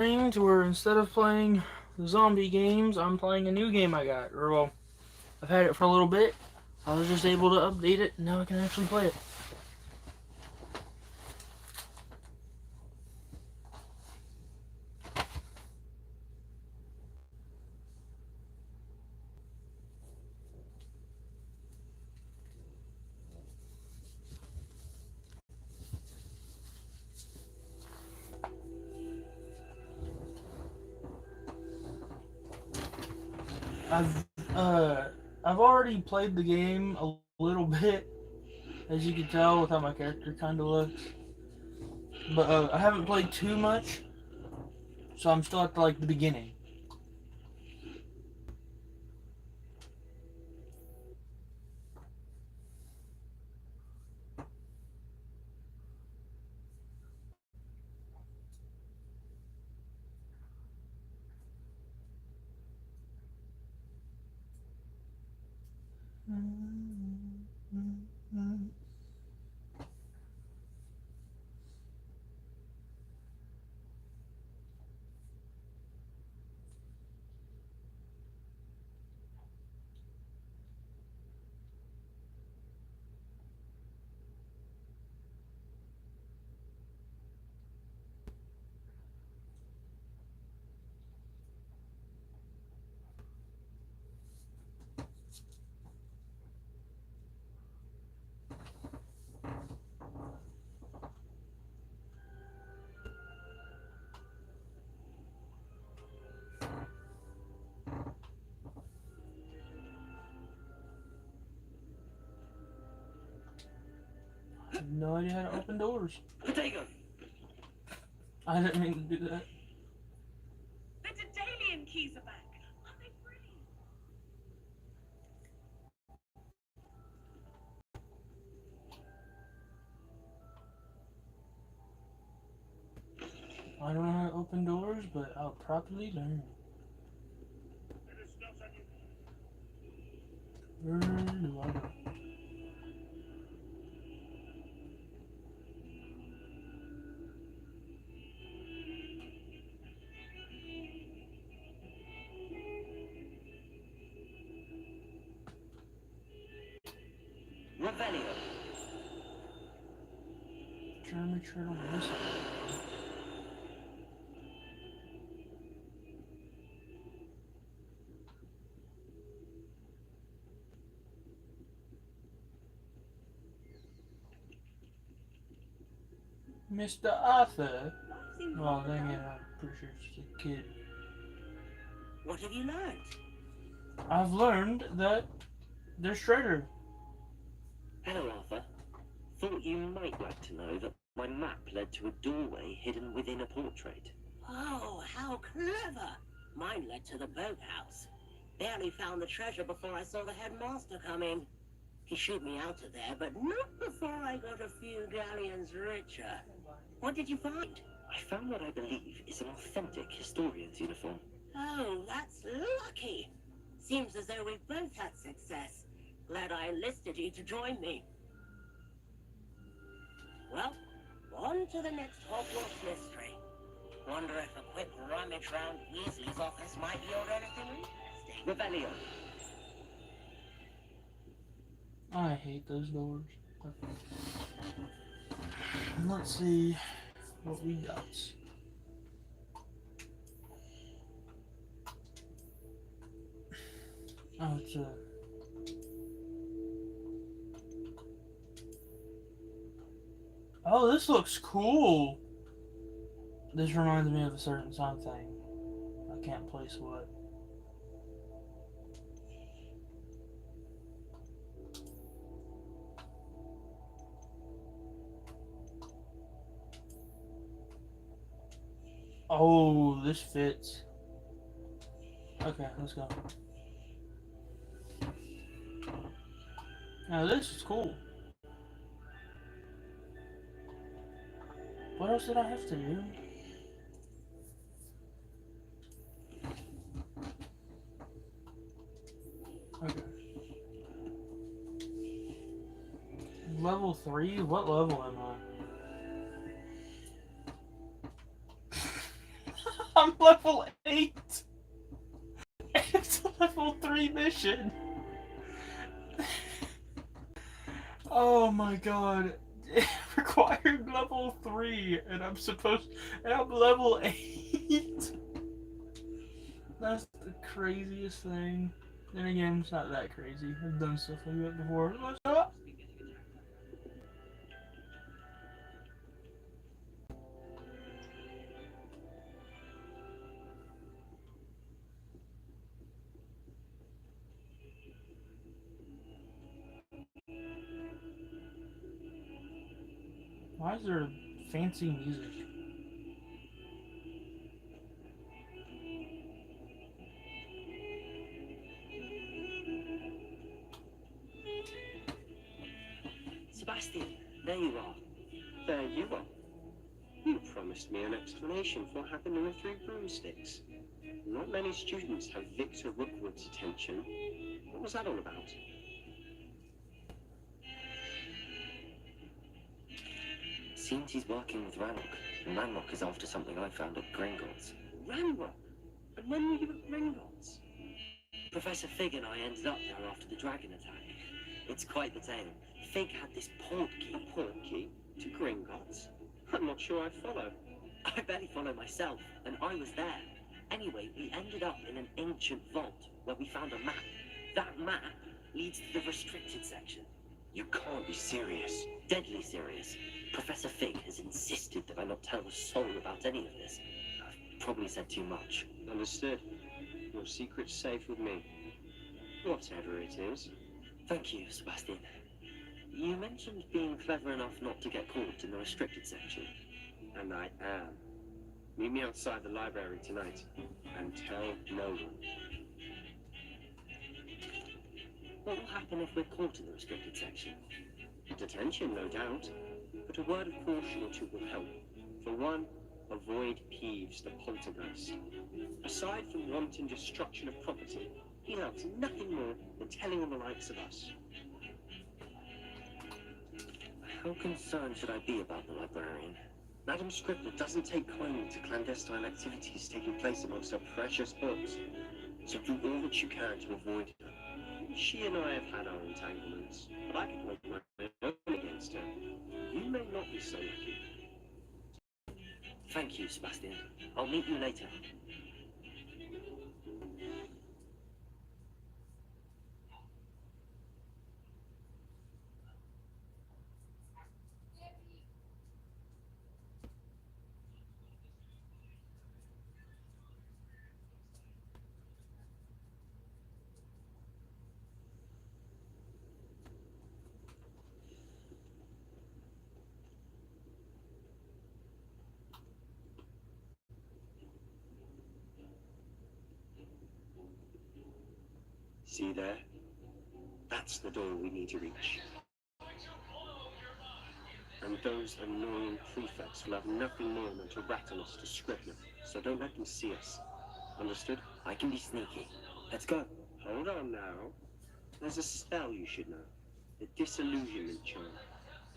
To where instead of playing zombie games, I'm playing a new game I got. Or, well, I've had it for a little bit. I was just able to update it, and now I can actually play it. I've uh I've already played the game a little bit, as you can tell with how my character kind of looks. But I haven't played too much, so I'm still at the beginning. I have no idea how to open doors. Potato! I didn't mean to do that. The Daedalian keys are back. Are they free? I don't know how to open doors, but I'll probably learn. Where do I go? Revelio. Trying to make sure I don't miss it. Mr. Arthur? Oh, dang it, I'm pretty sure it's just a kid. What have you learned? I've learned that there's treasure. Hello, Arthur. Thought you might like to know that my map led to a doorway hidden within a portrait. Oh, how clever! Mine led to the boathouse. Barely found the treasure before I saw the headmaster come in. He shooed me out of there, but not before I got a few galleons richer. What did you find? I found what I believe is an authentic historian's uniform. Oh, that's lucky. Seems as though we've both had success. Glad I enlisted you to join me. Well, on to the next Hogwarts mystery. Wonder if a quick rummage round Weasley's office might yield anything interesting. Revelio. I hate those doors. Let's see what we got. Oh, it's a... Oh, this looks cool. This reminds me of a certain something. I can't place what. Oh, this fits. Okay, let's go. Now this is cool. What else did I have to do? Okay. Level 3? What level am I? I'm level 8. It's a level 3 mission. Oh my god. It required level 3 and I'm level 8. That's the craziest thing. Then again, it's not that crazy. I've done stuff like that before. Why is there fancy music? Sebastian, there you are. There you are. You promised me an explanation for what happened in the 3 broomsticks. Not many students have Victor Rookwood's attention. What was that all about? Seems he's working with Ranrock, and Ranrock is after something I found at Gringotts. Ranrock? And when were you at Gringotts? Professor Fig and I ended up there after the dragon attack. It's quite the tale. Fig had this port key to Gringotts. I'm not sure I follow. I barely follow myself, and I was there. Anyway, we ended up in an ancient vault where we found a map. That map leads to the restricted section. You can't be serious. Deadly serious. Professor Fig has insisted that I not tell a soul about any of this. I've probably said too much. Understood. Your secret's safe with me. Whatever it is. Thank you, Sebastian. You mentioned being clever enough not to get caught in the restricted section. And I am. Meet me outside the library tonight, and tell no one. What will happen if we're caught in the restricted section? Detention, no doubt. But a word of caution or two will help. For one, avoid Peeves the poltergeist. Aside from wanton destruction of property, he loves nothing more than telling on the likes of us. How concerned should I be about the librarian? Madam Scribbner doesn't take kindly to clandestine activities taking place amongst her precious books, so do all that you can to avoid her. She and I have had our entanglements, but I can hold my own against her. You may not be so lucky. Thank you, Sebastian. I'll meet you later. See there? That's the door we need to reach. And those annoying prefects will have nothing more than to rattle us to Scribner, so don't let them see us. Understood? I can be sneaky. Let's go. Hold on now. There's a spell you should know. The disillusionment charm.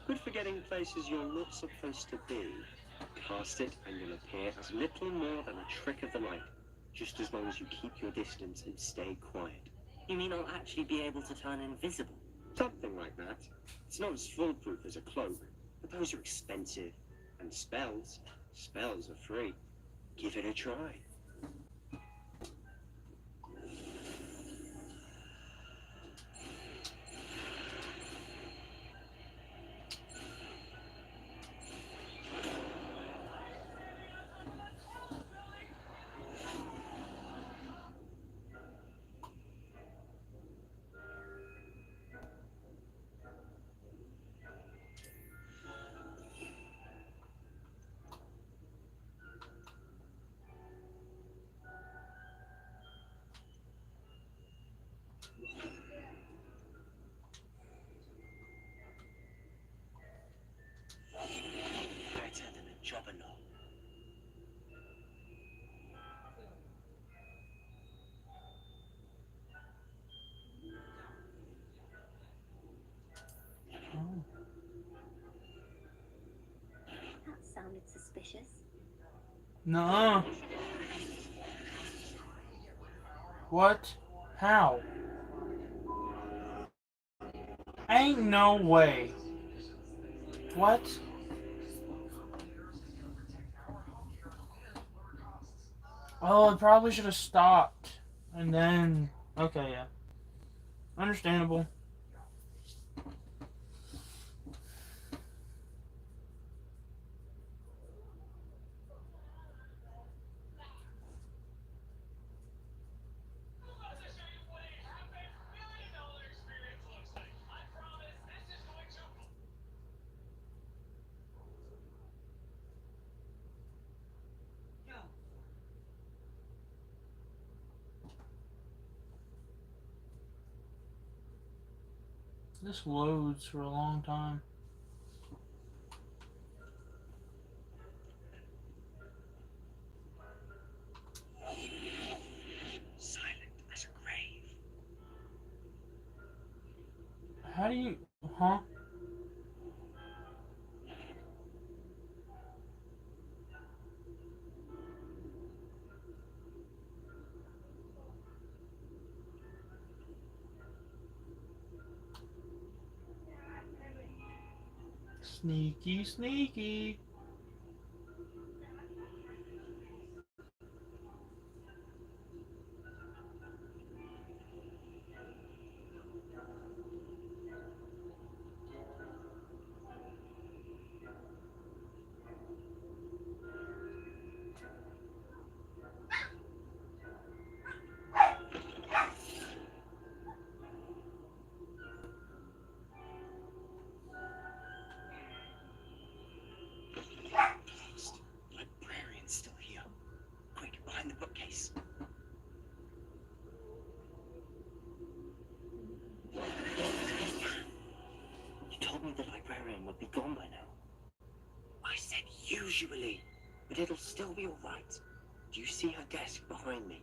Good for getting places you're not supposed to be. Cast it and you'll appear as little more than a trick of the light. Just as long as you keep your distance and stay quiet. You mean I'll actually be able to turn invisible? Something like that. It's not as foolproof as a cloak, but those are expensive. And spells are free. Give it a try. Better than a jobberknoll. Oh. That sounded suspicious. No. What? How? Ain't no way. What? Oh, I probably should have stopped. And then... Okay, yeah. Understandable. This loads for a long time. Silent as a grave. How do you... Huh? Sneaky, sneaky. Closed. Librarian's still here. Quick, behind the bookcase. You told me the librarian would be gone by now. I said usually, but it'll still be alright. Do you see her desk behind me?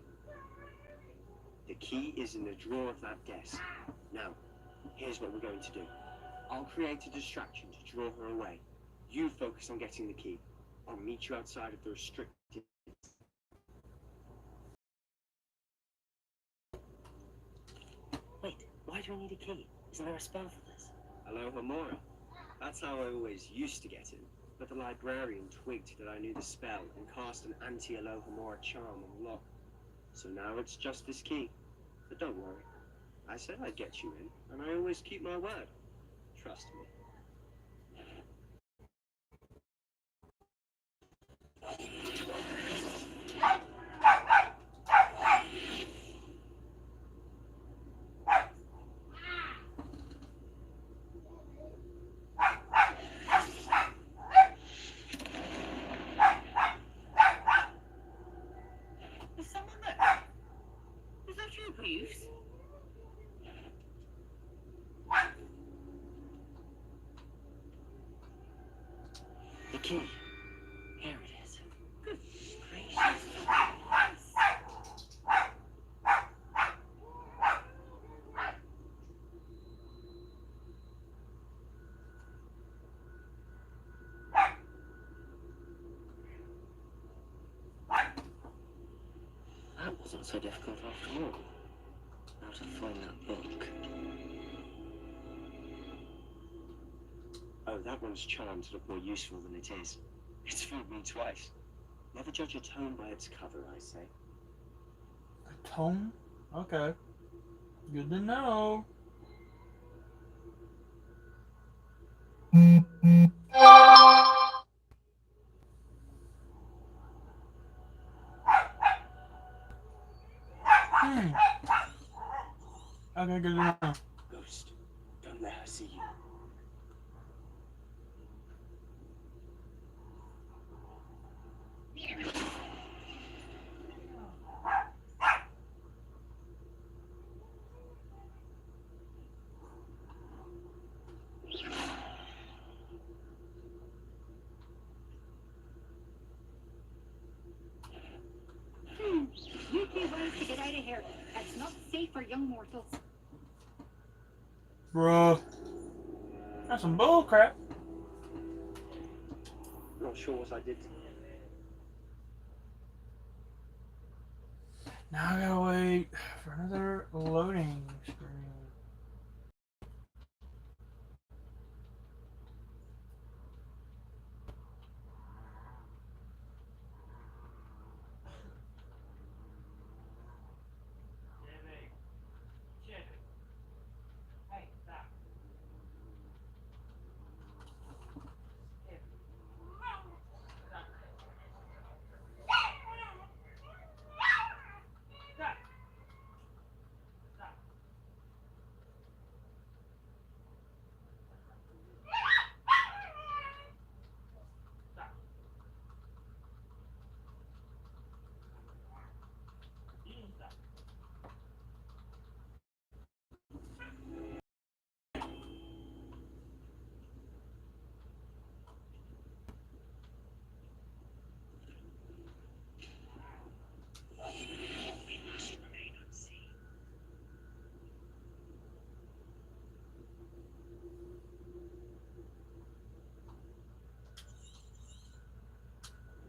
The key is in the drawer of that desk. Now, here's what we're going to do. I'll create a distraction to draw her away. You focus on getting the key. I'll meet you outside of the restricted... Wait, why do I need a key? Isn't there a spell for this? Aloha Mora. That's how I always used to get in. But the librarian twigged that I knew the spell and cast an anti-Aloha Mora charm on the lock. So now it's just this key. But don't worry. I said I'd get you in, and I always keep my word. Trust me. Is someone there? Is that you, please? The key. Here it is. Good gracious. That wasn't so difficult after all. Now to find that book. Oh, that one's charmed to look more useful than it is. It's fooled me twice. Never judge a tome by its cover, I say. A tome? Okay. Good to know. Okay, good to know. Ghost, don't let her see you. You two ways to get out of here. It's not safe for young mortals. Bruh. That's some bull crap. Not sure what I did. Now I gotta wait for another loading screen.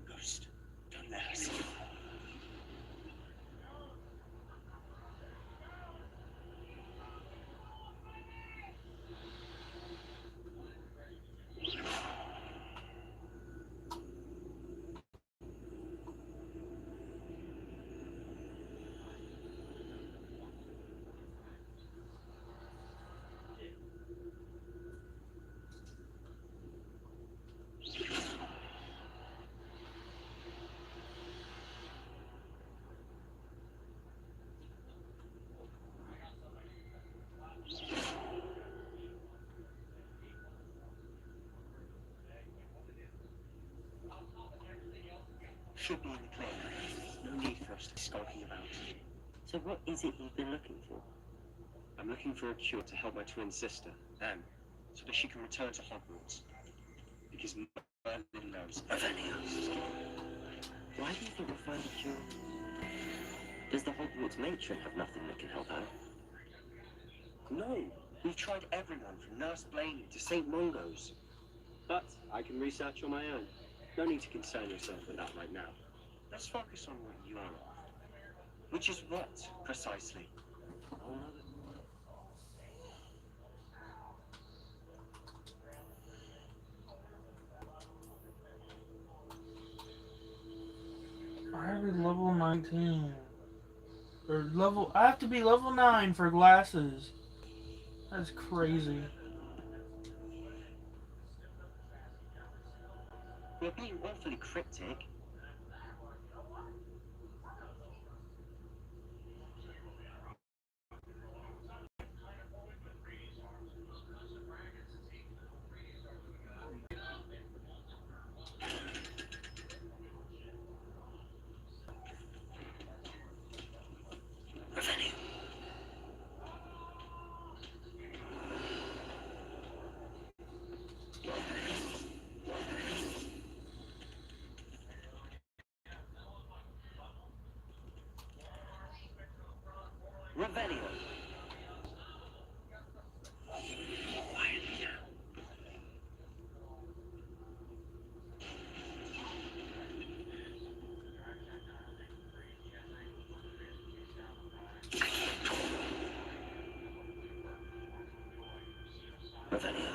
Ghost, don't let her see. Should be in the clear. No need for us to be skulking about. So what is it you've been looking for? I'm looking for a cure to help my twin sister, Anne, so that she can return to Hogwarts. Because Merlin knows everything else. Why do you think we'll find a cure? Does the Hogwarts matron have nothing that can help her? No, we've tried everyone from Nurse Blaney to St. Mungo's. But I can research on my own. No need to concern yourself with that right now. Let's focus on what you are. Which is what, precisely? I have to be level 19. I have to be level 9 for glasses. That's crazy. You're being awfully cryptic. Revelio. Revelio.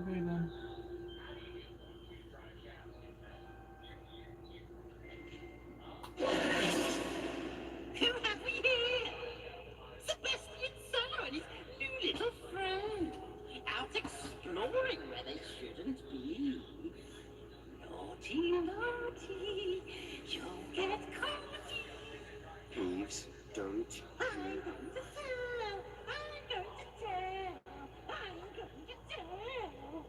Okay then. Who have we here? Sebastian Summer and his new little friend. Out exploring where they shouldn't be. Naughty, naughty, you'll get caught. Thieves don't. I'm going to tell. I'm going to tell. I'm going to tell.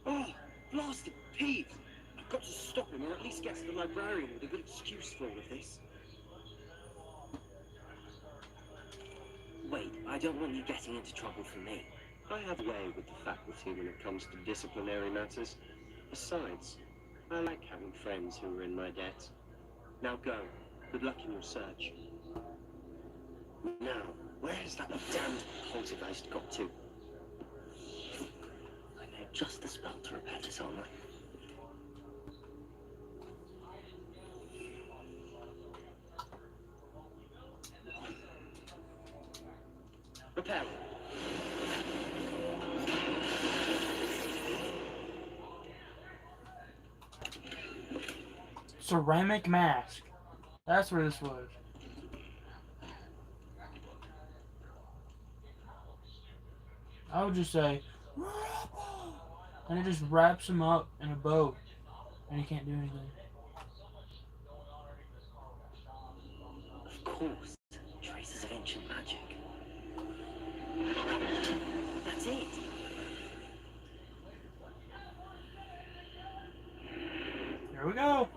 Oh, blasted Pete! I've got to stop him, or at least get to the librarian with a good excuse for all of this. Wait, I don't want you getting into trouble for me. I have a way with the faculty when it comes to disciplinary matters. Besides, I like having friends who are in my debt. Now go. Good luck in your search. Now, Where's that damned poltergeist got to? I know just the spell to repair this armor. Repair. Ceramic mask. That's where this was. I would just say, and it just wraps him up in a bow, and he can't do anything. Of course, traces of ancient magic. That's it. Here we go.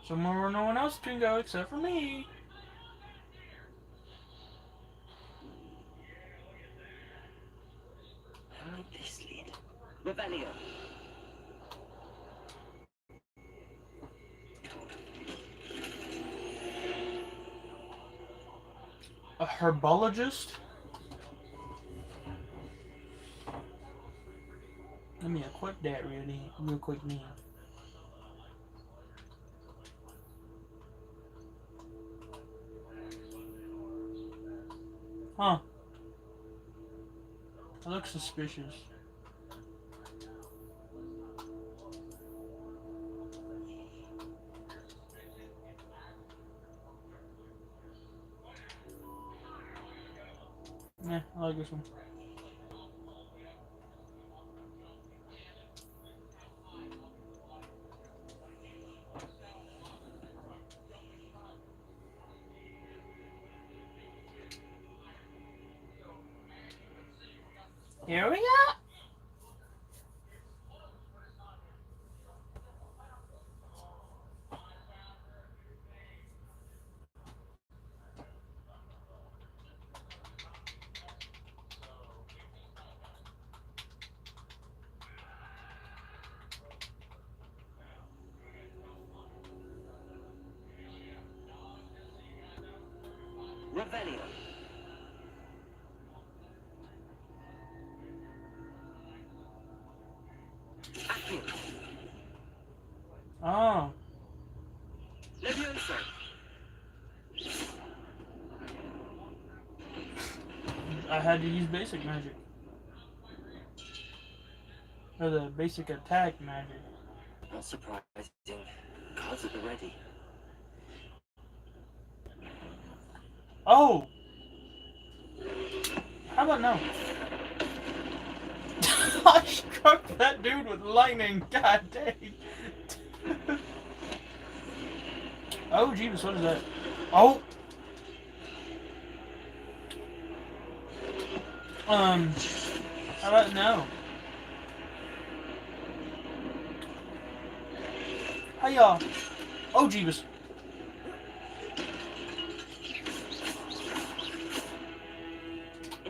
Somewhere where no one else can go except for me. How might this lead? Rebellion. A herbologist? Let me equip that real quick now. Huh. That looks suspicious. Yeah, I like this one. Here we go. Rebellion. Accio. Oh. Levioso. I had to use basic magic. Or the basic attack magic. Not surprising. Cards at the ready. Oh! How about no? I struck that dude with lightning. God dang. Oh, Jeebus, what is that? Oh! How about no? Hiya! Oh, Jeebus.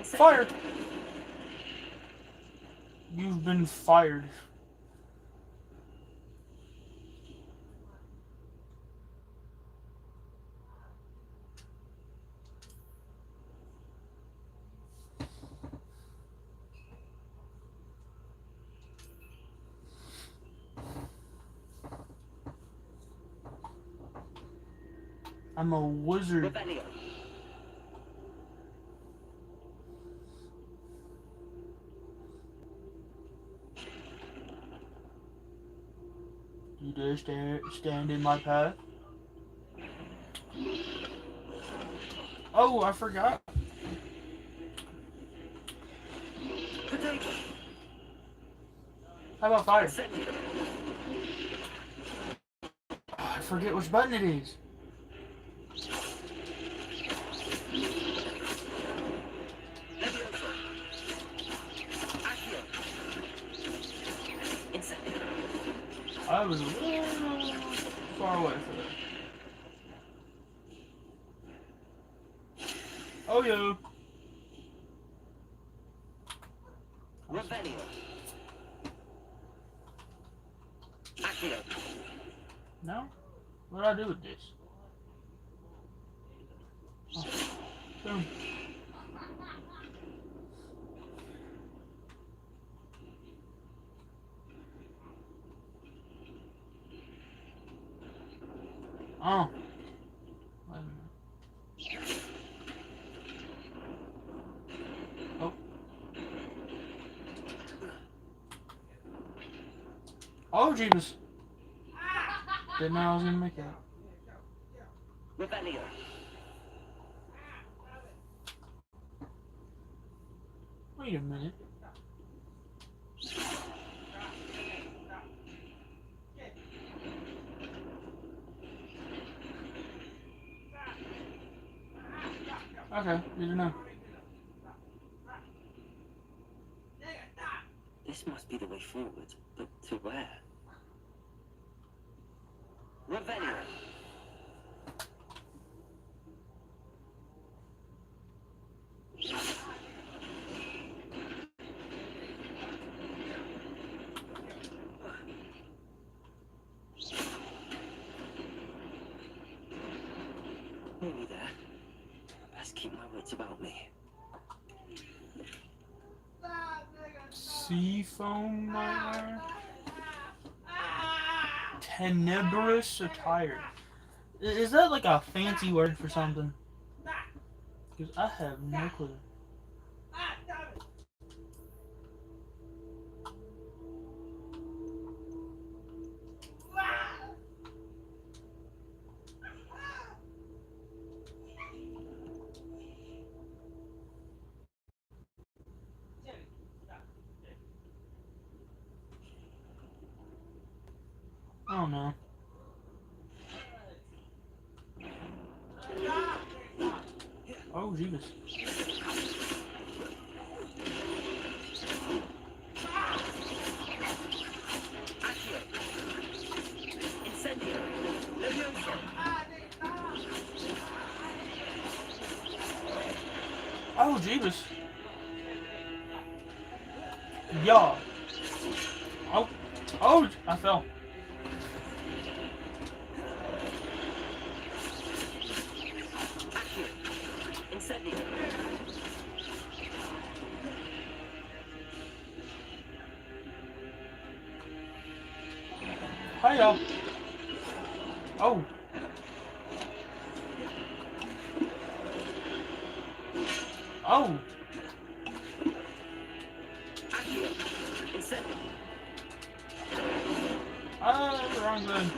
Fire! You've been fired. I'm a wizard. Rebellion. You dare stand in my path? Oh, I forgot. Potato. How about fire? Incendio. Oh, I forget which button it is. Levioso. Accio. Incendio. I was a little far away for that. Oh, yeah. Rebellion. Accio. No? What do I do with this? Oh. Boom. Oh. Wait a minute. Oh. Oh, Jeebus. Didn't know I was gonna make that. Rebellion. Wait a minute. Okay, good to know. This must be the way forward, but to where? Rebellion. Nearly there. Best keep my wits about me. Seafoam nightmare? Tenebrous attire. Is that like a fancy word for something? Because I have no clue. I don't know. Oh, Jeebus. Oh, Jeebus. Yeah. Oh. Oh, I fell. Hiya. Oh. Oh. Wrong button.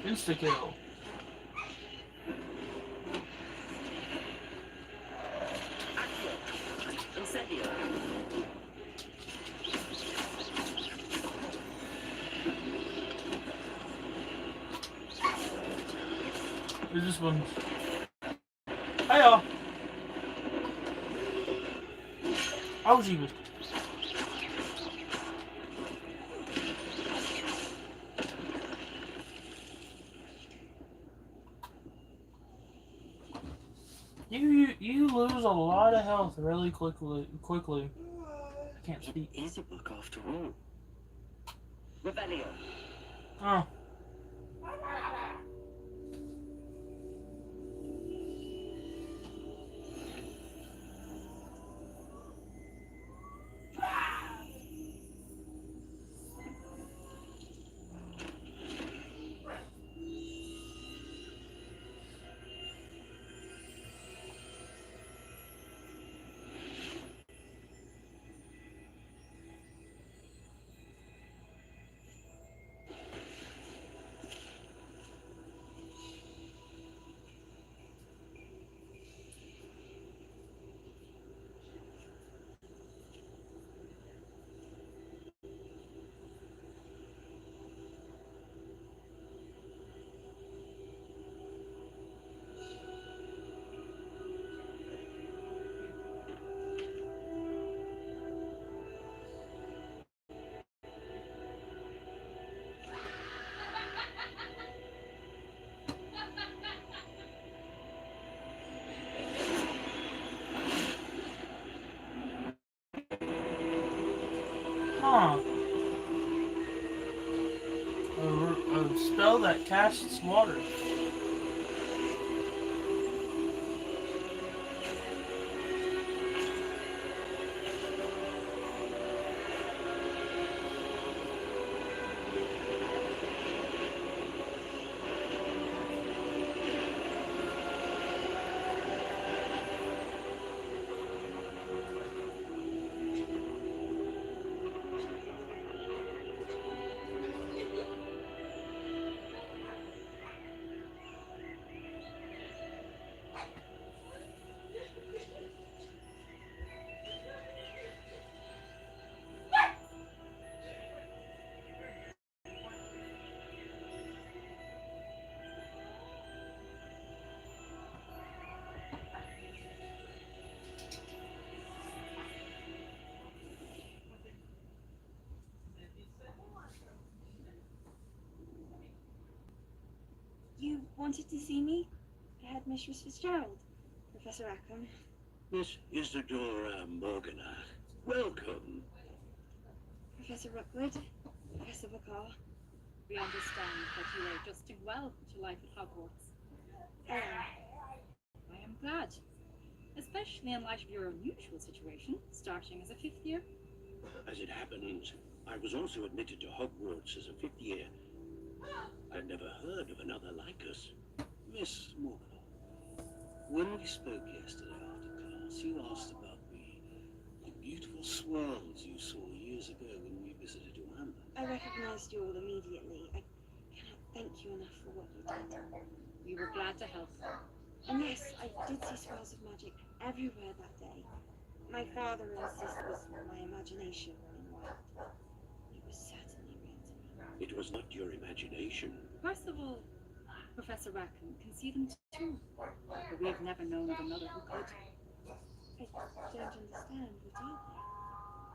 Insta kill. Is this one? Hiya. Oh, Jeebus. You lose a lot of health really quickly. I can't speak. It is a book after all. Rebellion. Oh. Huh. A spell that casts water. You wanted to see me? Headmistress Fitzgerald. Professor Rackham. Miss Isadora Morganach, welcome. Professor Rookwood. Professor Bakar. We understand that you are adjusting well to life at Hogwarts. Hello. I am glad, especially in light of your unusual situation, starting as a fifth year. As it happens, I was also admitted to Hogwarts as a fifth year. I'd never heard of another like us. Miss Morganach, when we spoke yesterday after class, you asked about the beautiful swirls you saw years ago when we visited Joanna. I recognized you all immediately. I cannot thank you enough for what you did. We were glad to help. And yes, I did see swirls of magic everywhere that day. My father insists it was my imagination running wild. It was certainly real to me. It was not your imagination. Percival, Professor Rackham can see them too, but we have never known of another who could. I don't understand. What are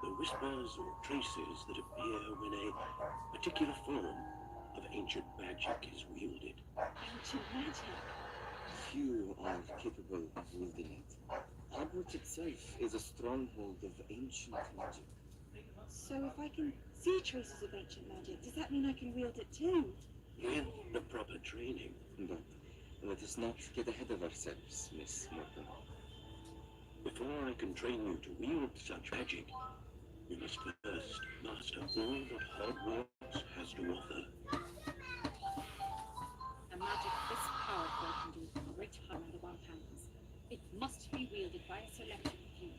The whispers or traces that appear when a particular form of ancient magic is wielded. they? Ancient magic. Few are capable of wielding it. Hogwarts itself is a stronghold of ancient magic. So if I can see traces of ancient magic, does that mean I can wield it too? With the proper training. But let us not get ahead of ourselves, Miss Morgan. Before I can train you to wield such magic, you must first master all that Hogwarts has to offer. A magic this powerful can do great harm out of our hands. It must be wielded by a select few.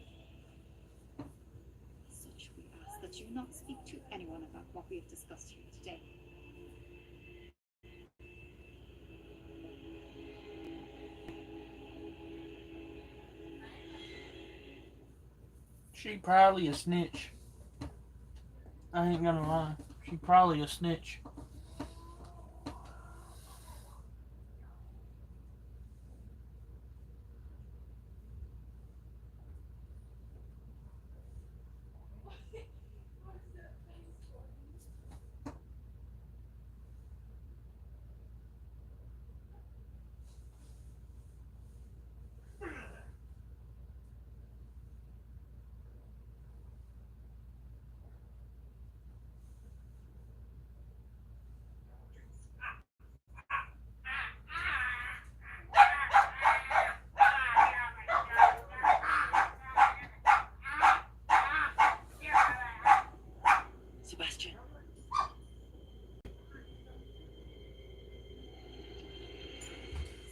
As such, we ask that you not speak to anyone about what we have discussed here today. She probably a snitch. I ain't gonna lie. She probably a snitch. Sebastian.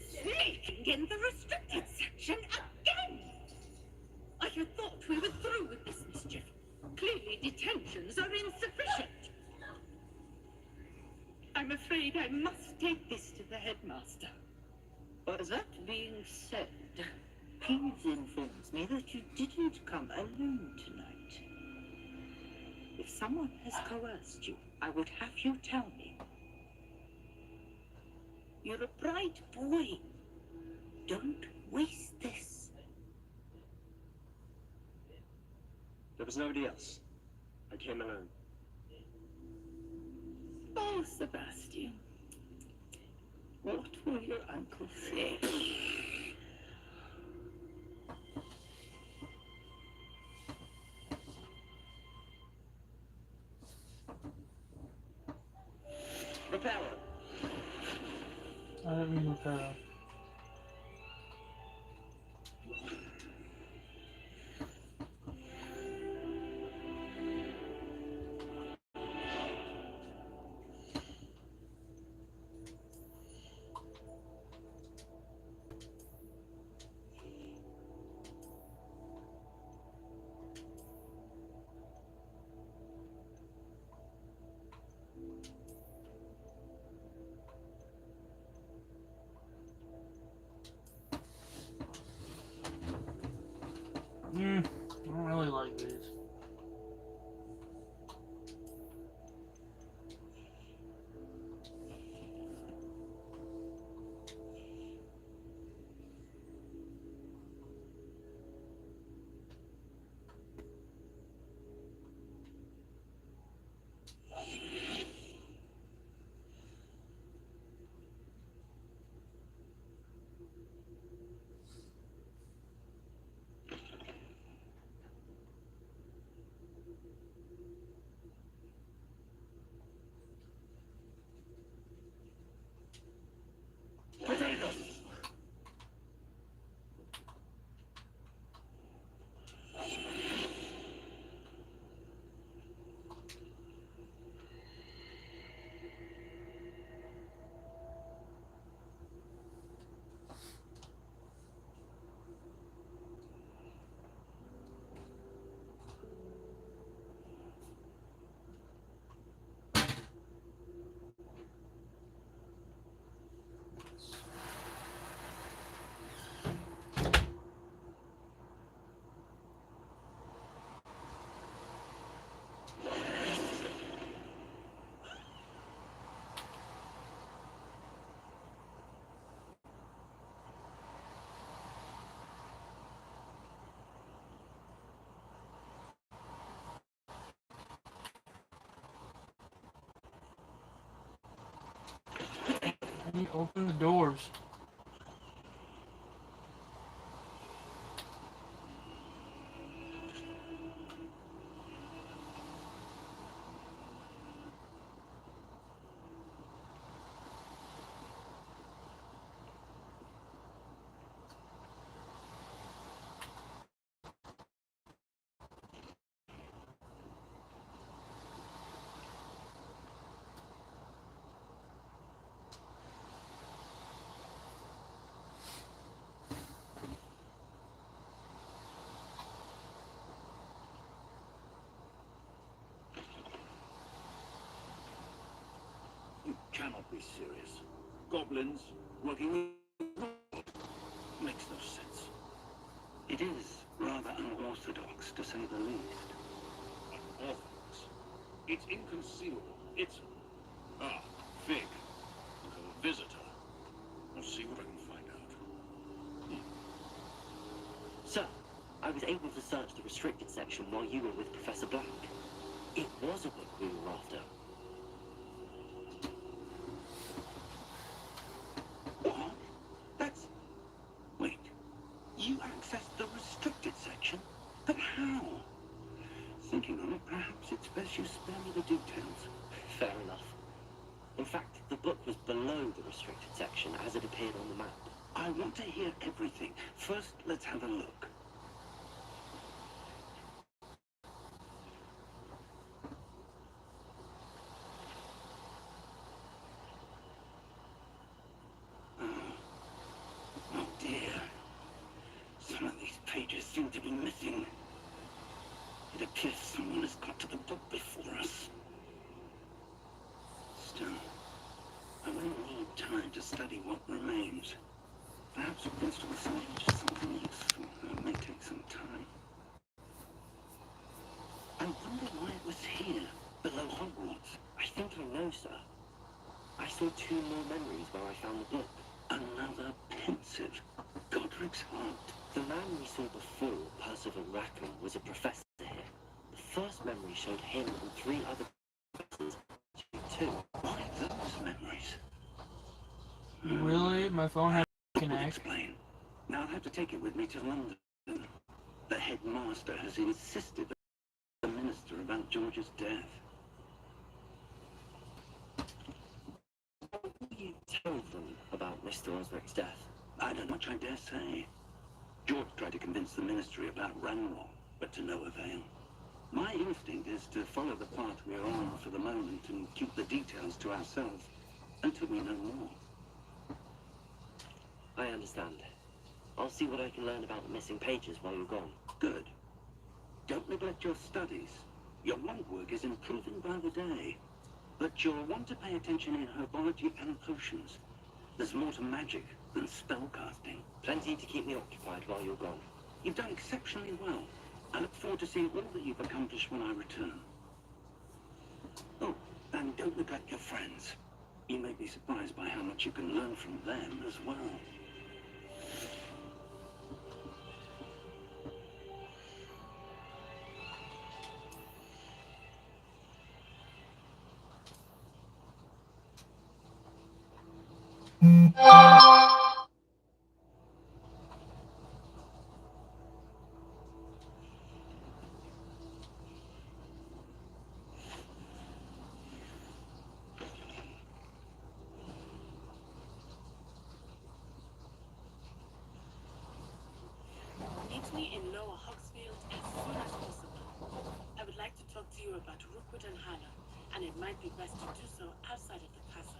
Sneaking in the restricted section again! I had thought we were through with this mischief. Clearly detentions are insufficient. I'm afraid I must take this to the headmaster. But that being said, Peeves informs me that you didn't come alone tonight. If someone has coerced you, I would have you tell me. You're a bright boy. Don't waste this. There was nobody else. I came alone. Oh, Sebastian. What will your uncle say? Repair! I didn't mean to. And open the doors. You cannot be serious. Goblins working with makes no sense. It is rather unorthodox, to say the least. Unorthodox. It's inconceivable. It's... Ah, Fig. A visitor. I'll see what I can find out. Sir, I was able to search the restricted section while you were with Professor Black. It was a book we were after. What? That's... Wait. You accessed the restricted section? But how? Thinking on it, perhaps it's best you spare me the details. Fair enough. In fact, the book was below the restricted section as it appeared on the map. I want to hear everything. First, let's have a look. Oh dear. Some of these pages seem to be missing. It appears someone has got to the book before us. Still, I will need time to study what remains. Perhaps a pencil salvage is something useful. It may take some time. I wonder why it was here, below Hogwarts. I think I know, sir. I saw 2 more memories where I found the book. Another pensive. Godric's heart. The man we saw before, Percival Rackham, was a professor here. The first memory showed him and 3 other professors, too. Why those memories? Really? My phone had to Would connect. explain. Now I'll have to take it with me to London. The headmaster has insisted that the minister about George's death. What will you tell them about Mr. Osric's death? I don't much, I dare say. George tried to convince the ministry about Ranrock, but to no avail. My instinct is to follow the path we're on for the moment and keep the details to ourselves until we know more. I understand. I'll see what I can learn about the missing pages while you're gone. Good. Don't neglect your studies. Your log work is improving by the day. But you'll want to pay attention in herbology and potions. There's more to magic than spellcasting. Plenty to keep me occupied while you're gone. You've done exceptionally well. I look forward to seeing all that you've accomplished when I return. Oh, and don't neglect your friends. You may be surprised by how much you can learn from them as well. Meet me in Lower Hogsfield as soon as possible. I would like to talk to you about Rookwood and Hannah, and it might be best to do so outside of the castle.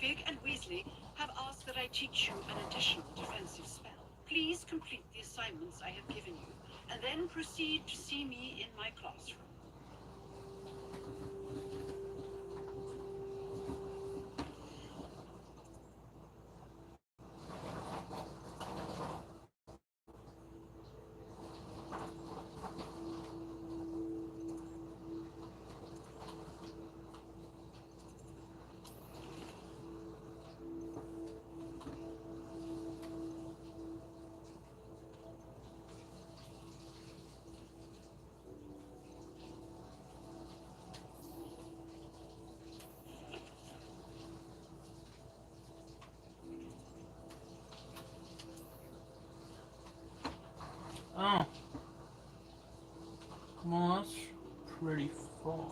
Fig and Weasley have asked that I teach you an additional defensive spell. Please complete the assignments I have given you, and then proceed to see me in my classroom. Oh. Well, that's pretty far.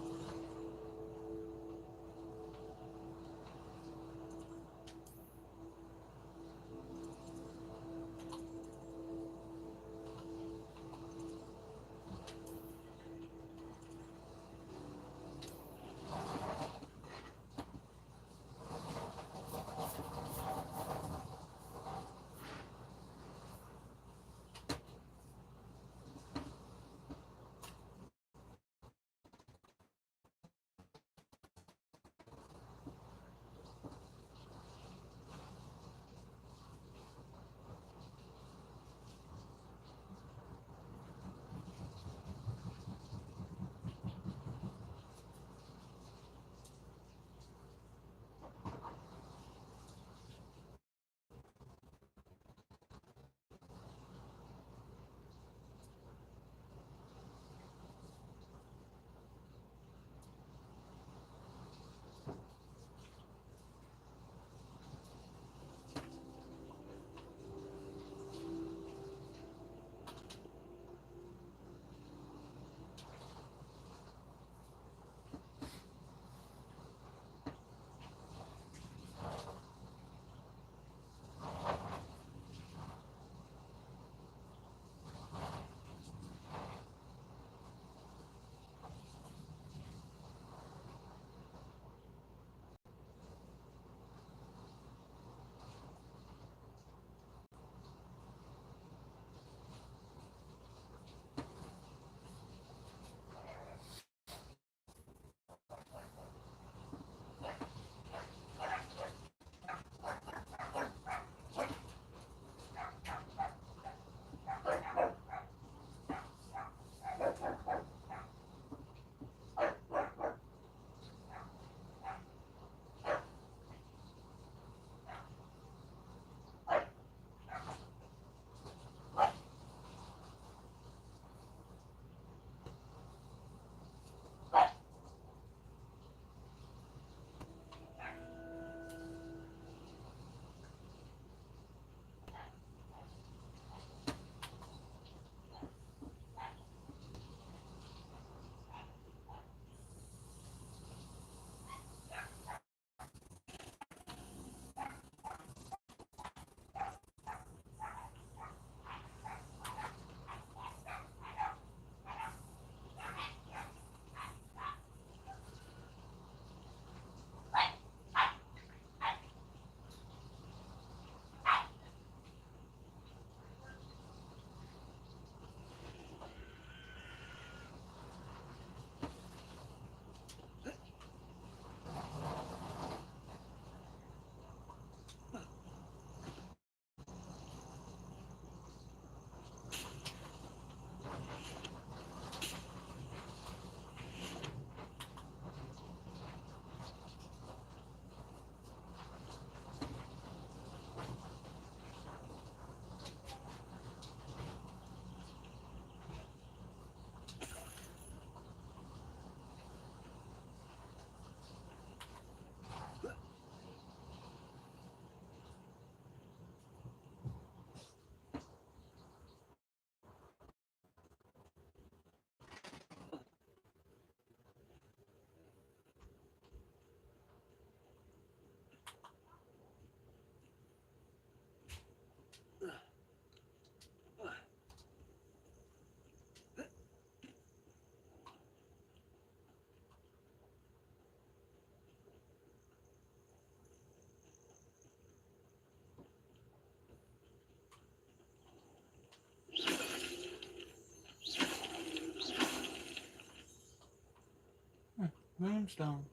Moonstone.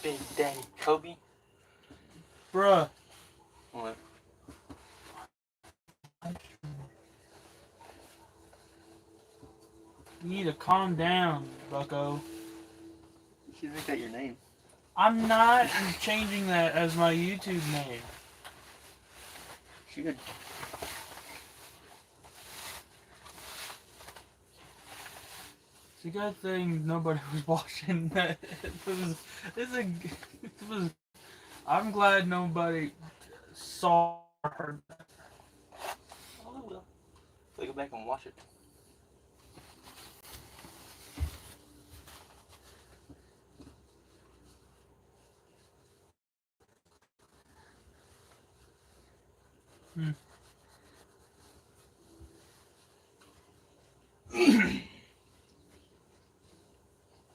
Big Daddy Kobe. Bruh. What? You need to calm down, bucko. You should make that your name. I'm not changing that as my YouTube name. Should. It's a good thing nobody was watching that. I'm glad nobody saw or heard that. Oh well. So go back and watch it.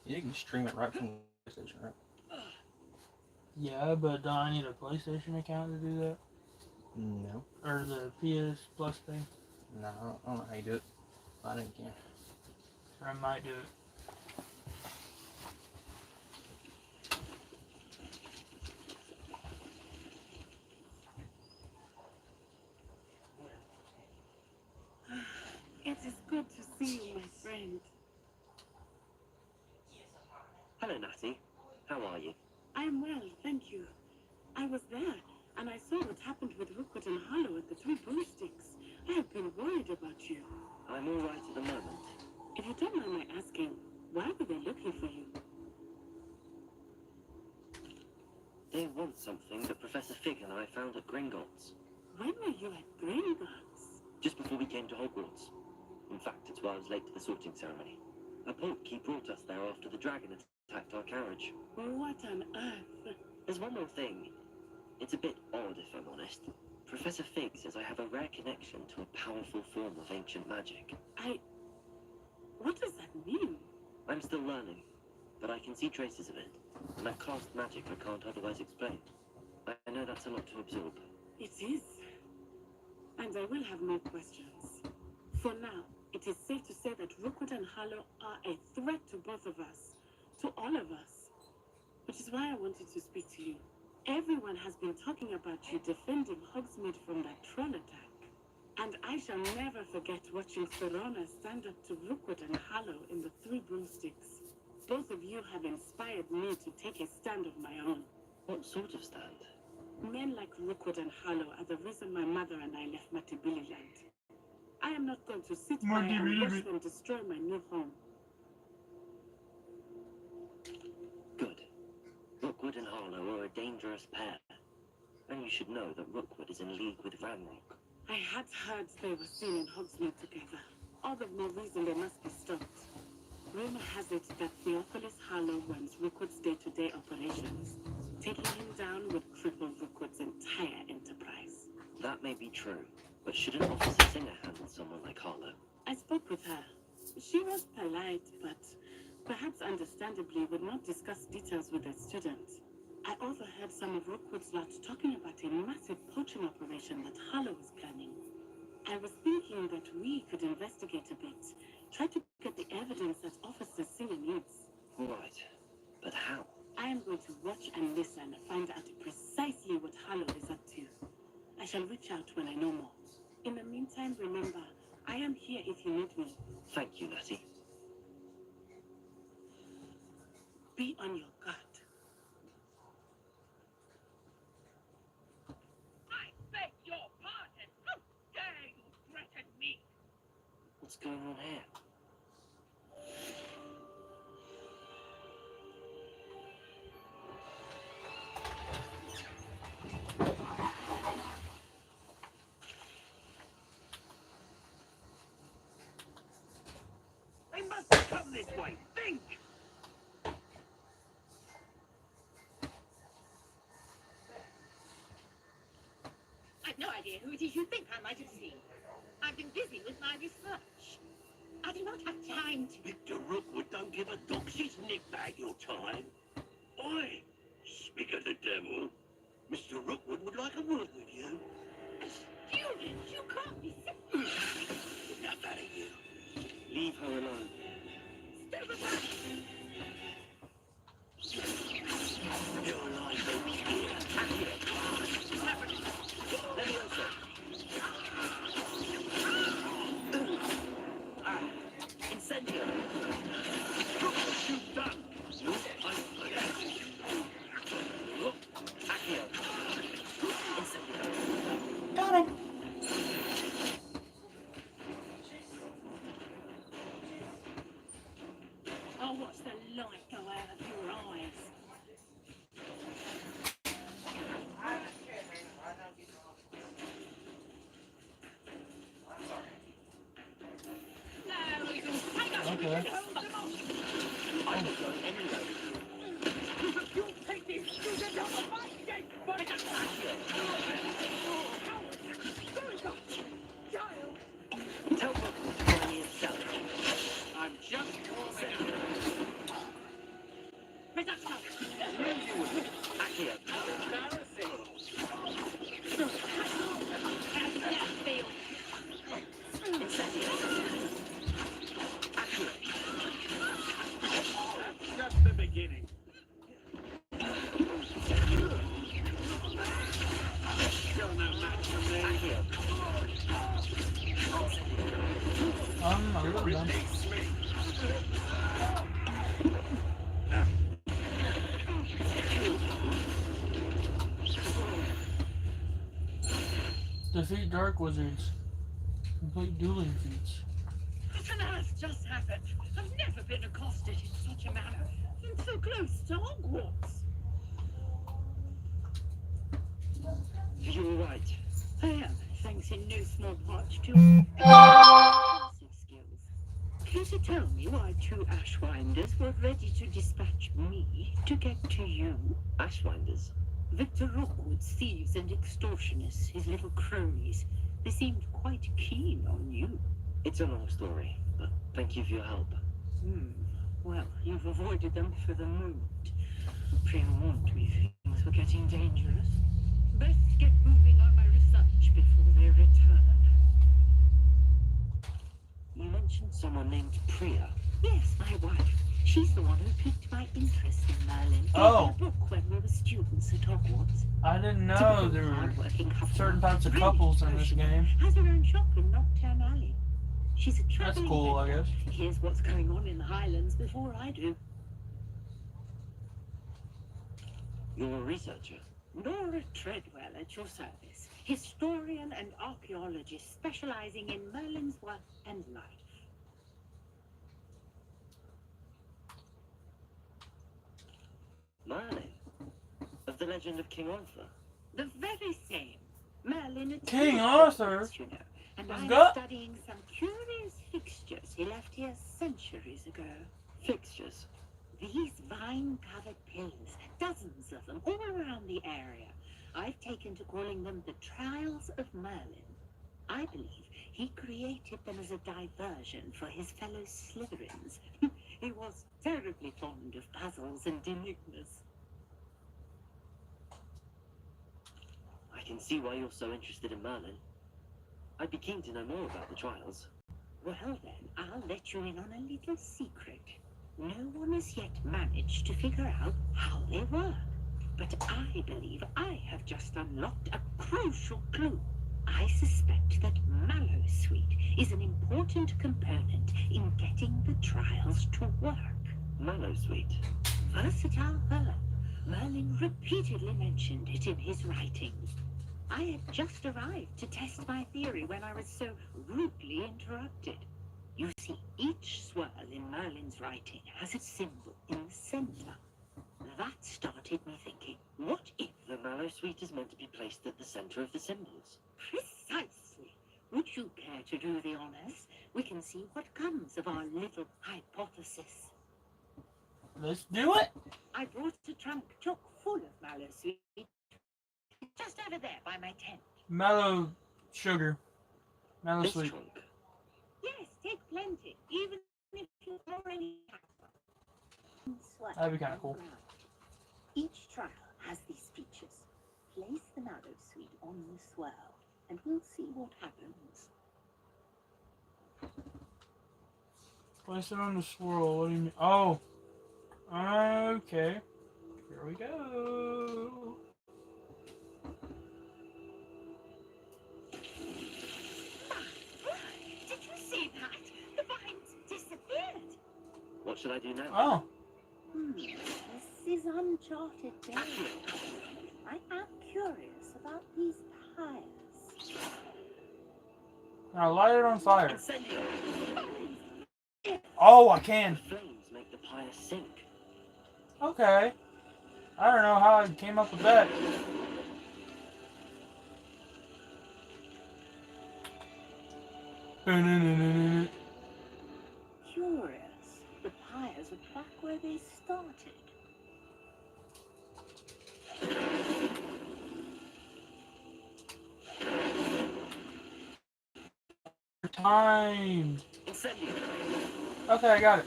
You can stream it right from the PlayStation, right? Yeah, but do I need a PlayStation account to do that? No. Or the PS Plus thing? No, I don't know how you do it. I didn't care. Or I might do it. It is good to see you, my friend. Hello, Natty. How are you? I am well, thank you. I was there, and I saw what happened with Rookwood and Harlow at the Three Broomsticks. I have been worried about you. I'm all right at the moment. If you don't mind my asking, why were they looking for you? They want something that Professor Fig and I found at Gringotts. When were you at Gringotts? Just before we came to Hogwarts. In fact, it's why I was late to the sorting ceremony. A portkey brought us there after the dragon attacked our carriage. What on earth? There's one more thing. It's a bit odd, if I'm honest. Professor Fig says I have a rare connection to a powerful form of ancient magic. What does that mean? I'm still learning, but I can see traces of it. And I've cast magic I can't otherwise explain. I know that's a lot to absorb. It is. And I will have more questions. For now, it is safe to say that Rookwood and Harlow are a threat to both of us. To all of us. Which is why I wanted to speak to you. Everyone has been talking about you defending Hogsmeade from that troll attack. And I shall never forget watching Serona stand up to Rookwood and Harlow in the Three Broomsticks. Both of you have inspired me to take a stand of my own. What sort of stand? Men like Rookwood and Harlow are the reason my mother and I left Matibili-land. I am not going to sit by and watch them destroy my new home. Good. Rookwood and Harlow are a dangerous pair. And you should know that Rookwood is in league with Ranrock. I had heard they were seen in Hogsmeade together. All the more reason they must be stopped. Rumor has it that Theophilus Harlow runs Rookwood's day-to-day operations. Taking him down would cripple Rookwood's entire enterprise. That may be true, but shouldn't Officer Singer handle someone like Harlow? I spoke with her. She was polite, but perhaps understandably would not discuss details with a student. I overheard some of Rookwood's lot talking about a massive poaching operation that Harlow was planning. I was thinking that we could investigate a bit, try to get the evidence that Officer Singer needs. Right, but how? I am going to watch and listen and find out precisely what Harlow is up to. I shall reach out when I know more. In the meantime, remember, I am here if you need me. Thank you, Natty. Be on your guard. I beg your pardon. How dare you threaten me? What's going on here? have no idea who it is you think I might have seen. I've been busy with my research. I do not have time to... Victor Rookwood don't give a doxy's nick back your time. Oi, speak of the devil. Mr. Rookwood would like a word with you. Student, you can't be sick. Enough out of you. Leave her alone. Step aside. Your life over here. Leviosa. Incendio. Look what you've done. Accio. Incendio. Got him. I'll watch the light go out of your eyes. Okay. I will go anyway. You take these students out of my gate, but Tell Rookwood to find me himself. I'm just warming up. Reduction. Accio. Incendio. Accio. Just the beginning. Still no match for me. Accio. A little done. Defeat dark wizards. Complete dueling feats. What on earth just happened? I've never been accosted in such a manner. And so close to Hogwarts. You're right. I am, thanks in no small part to impressive skills. Care to tell me why two Ashwinders were ready to dispatch me to get to you? Ashwinders. Victor Rookwood's thieves and extortionists, his little cronies, they seemed quite keen on you. It's a long story, but thank you for your help. Well, you've avoided them for the moment. Pre-warned me things were getting dangerous. Best get moving on my research before they return. You mentioned someone named Priya. Yes, my wife. She's the one who piqued my interest in Merlin. Oh. Gave me a book when we were students at Hogwarts. I didn't know Typical there were hard-working certain Hufflepuff. types of Really couples in this sociable. game. Has her own shop in Knocktown Alley. She's a That's traveling cool, I vendor. guess. Here's what's going on in the Highlands before I do. You're a researcher. Nora Treadwell at your service. Historian and archaeologist specializing in Merlin's work and life. Merlin. Of the legend of King Arthur. The very same. Merlin at King Arthur? you know. And Let's I'm go. studying some curious fixtures he left here centuries ago. Fixtures. These vine-covered pillars, dozens of them, all around the area. I've taken to calling them the Trials of Merlin. I believe he created them as a diversion for his fellow Slytherins. He was terribly fond of puzzles and enigmas. I can see why you're so interested in Merlin. I'd be keen to know more about the trials. Well then, I'll let you in on a little secret. No one has yet managed to figure out how they work. But I believe I have just unlocked a crucial clue. I suspect that Mallowsweet is an important component in getting the trials to work. Mallowsweet. Versatile herb. Merlin repeatedly mentioned it in his writings. I had just arrived to test my theory when I was so rudely interrupted. You see, each swirl in Merlin's writing has a symbol in the center. That started me thinking, what if... The Mallowsweet is meant to be placed at the center of the symbols. Precisely. Would you care to do the honors? We can see what comes of our little hypothesis. Let's do it. I brought a trunk chock full of Mallowsweet just over there by my tent. Mellow sugar. Mellow This sweet. trunk. Yes, take plenty, even if you already have some. Swirl That'd be kind of cool. ground. Each trial has these features. Place the mallow sweet on the swirl, and we'll see what happens. Place it on the swirl. What do you mean? Oh. Okay. Here we go. Did you see that? The vines disappeared. What should I do now? Oh. This is uncharted territory. I am curious about these pyres. Now light it on fire. Incendio! Oh, I can. The flames make the pyre sink. Okay. I don't know how I came up with that. Curious. The pyres are back where they started. Time. Incendio! Okay, I got it.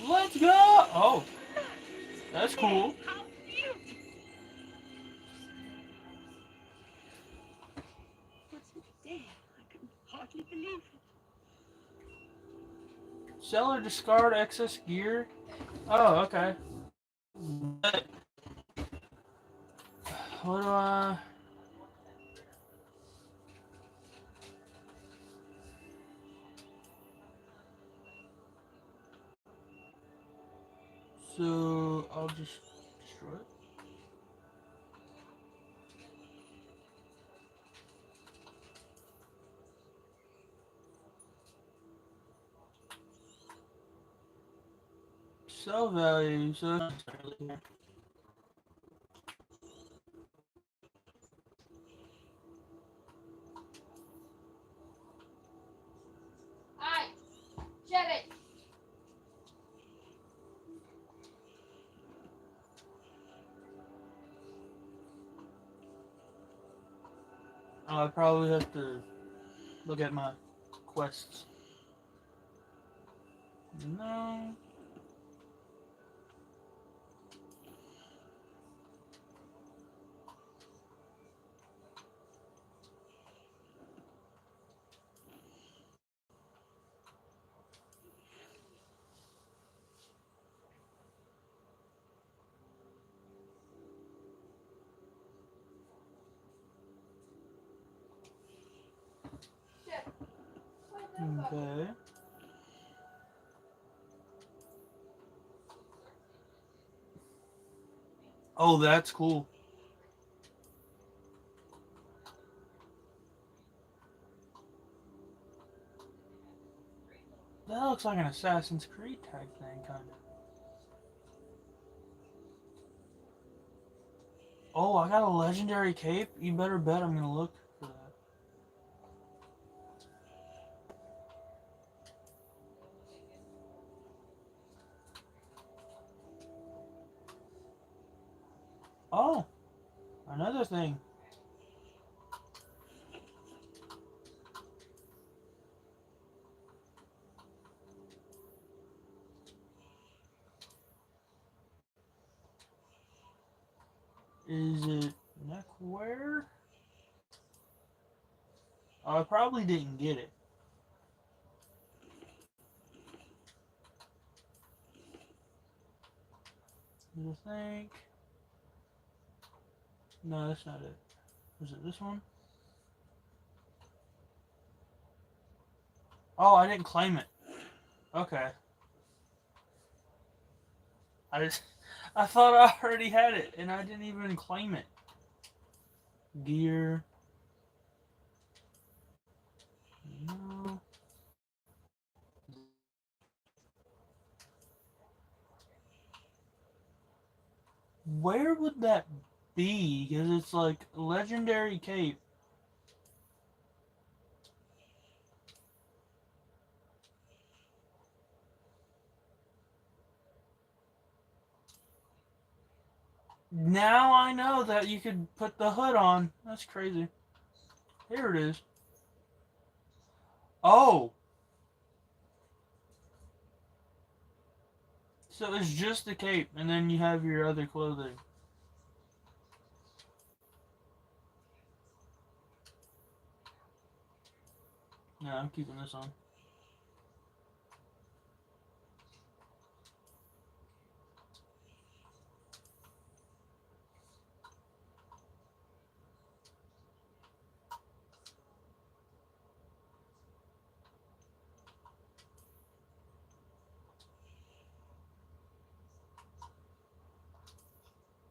Let's go. Oh, that's cool. How beautiful! What a day! I can hardly believe it. Sell or discard excess gear. Oh, okay. What do I? So I'll just destroy it. Sell value. So that's not really here. Alright, shut it. I probably have to look at my quests. No. Okay. Oh, that's cool. That looks like an Assassin's Creed type thing, kind of. Oh, I got a legendary cape. You better bet I'm gonna look for that. Oh, another thing. Is it neckwear? Oh, I probably didn't get it. I think. No, that's not it. Was it this one? Oh, I didn't claim it. Okay. I thought I already had it, and I didn't even claim it. Gear. No. Where would that be? Because it's like legendary cape. Now I know that you could put the hood on. That's crazy. Here it is. Oh, so it's just the cape, and then you have your other clothing. No, I'm keeping this on.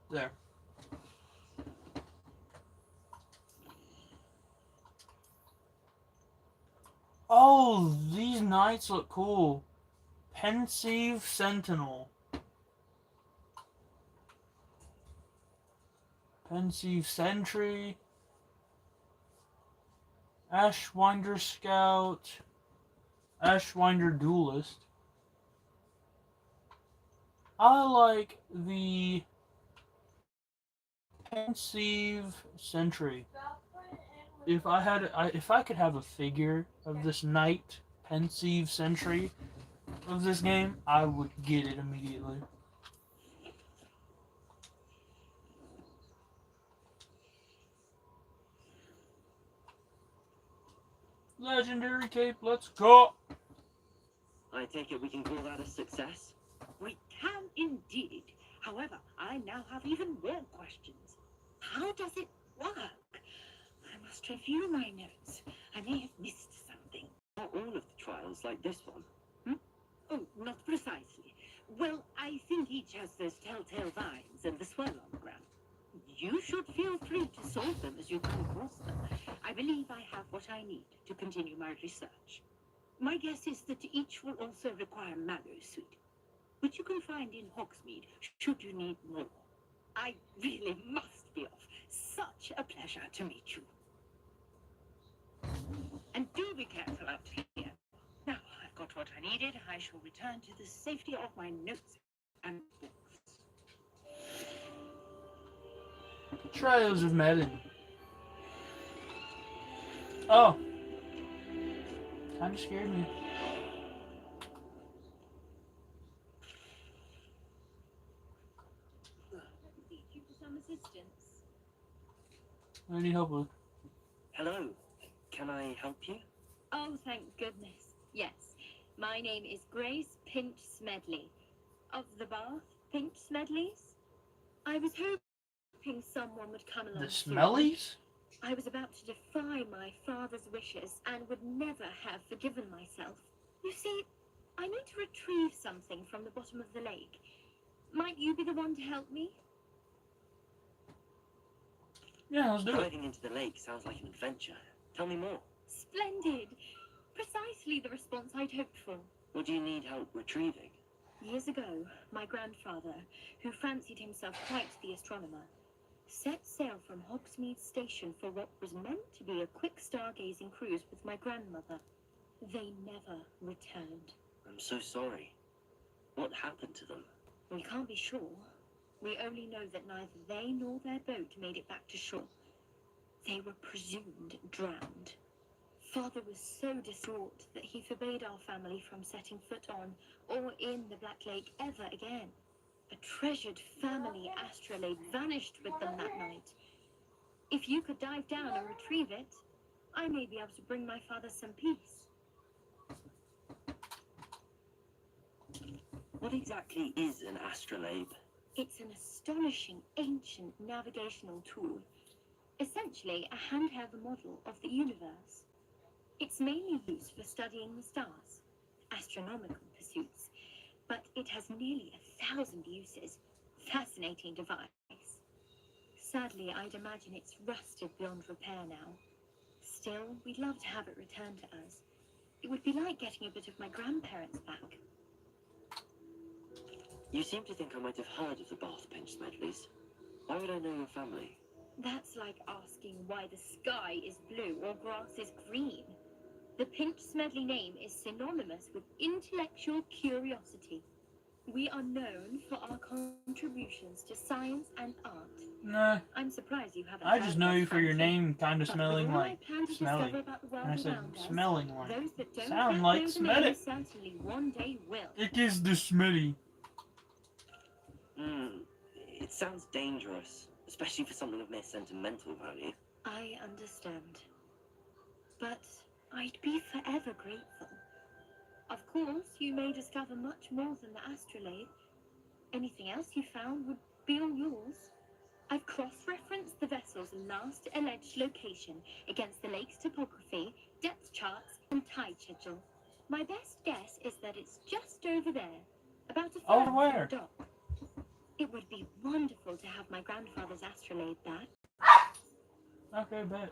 There. Oh, these knights look cool. Pensive Sentinel. Pensive Sentry. Ashwinder Scout. Ashwinder Duelist. I like the Pensive Sentry. If I could have a figure of this knight Pensive Sentry of this game, I would get it immediately. Legendary cape, let's go! I take it we can call that a success? We can indeed. However, I now have even more questions. How does it work? I must review my notes. I may have missed something. Not all of the trials like this one. Oh, not precisely. Well, I think each has those telltale vines and the swirl on the ground. You should feel free to solve them as you come across them. I believe I have what I need to continue my research. My guess is that each will also require Mallow suit, which you can find in Hogsmeade should you need more. I really must be off. Such a pleasure to meet you. And do be careful out here. Now I've got what I needed. I shall return to the safety of my notes and books. Trials of Melon. Oh. Kinda scared me. Need you for some assistance. What do you need help with? Hello. Can I help you? Oh, thank goodness. Yes. My name is Grace Pinch Smedley. Of the Bath Pinch Smedleys? I was hoping someone would come along The soon. Smellies? I was about to defy my father's wishes and would never have forgiven myself. You see, I need to retrieve something from the bottom of the lake. Might you be the one to help me? Yeah, let's do it. Diving into the lake sounds like an adventure. Tell me more. Splendid. Precisely the response I'd hoped for. What do you need help retrieving? Years ago, my grandfather, who fancied himself quite the astronomer, set sail from Hogsmeade Station for what was meant to be a quick stargazing cruise with my grandmother. They never returned. I'm so sorry. What happened to them? We can't be sure. We only know that neither they nor their boat made it back to shore. They were presumed drowned. Father was so distraught that he forbade our family from setting foot on or in the Black Lake ever again. A treasured family astrolabe vanished with them that night. If you could dive down and retrieve it, I may be able to bring my father some peace. What exactly is an astrolabe? It's an astonishing ancient navigational tool, essentially a handheld model of the universe. It's mainly used for studying the stars, astronomical pursuits, but it has nearly 1,000 uses. Fascinating device. Sadly, I'd imagine it's rusted beyond repair now. Still, we'd love to have it returned to us. It would be like getting a bit of my grandparents back. You seem to think I might have heard of the Bath Pinch Smedleys. Why would I know your family? That's like asking why the sky is blue or grass is green. The Pinch Smedley name is synonymous with intellectual curiosity. We are known for our contributions to science and art. Nah, I'm surprised you haven't I heard just of know us, you for your frankly. name kind of But smelling with all I like plan to smelly. discover about the And I world said around us, smelling like. those that don't Sound yet like know the smell name it. certainly one day will. It is the smelly. It sounds dangerous, especially for something of mere sentimental value. I understand. But I'd be forever grateful. Of course, you may discover much more than the astrolabe. Anything else you found would be all yours. I've cross-referenced the vessel's last alleged location against the lake's topography, depth charts, and tide schedule. My best guess is that it's just over there, about a Over furlong from where? the dock. It would be wonderful to have my grandfather's astrolabe back. Okay, bet.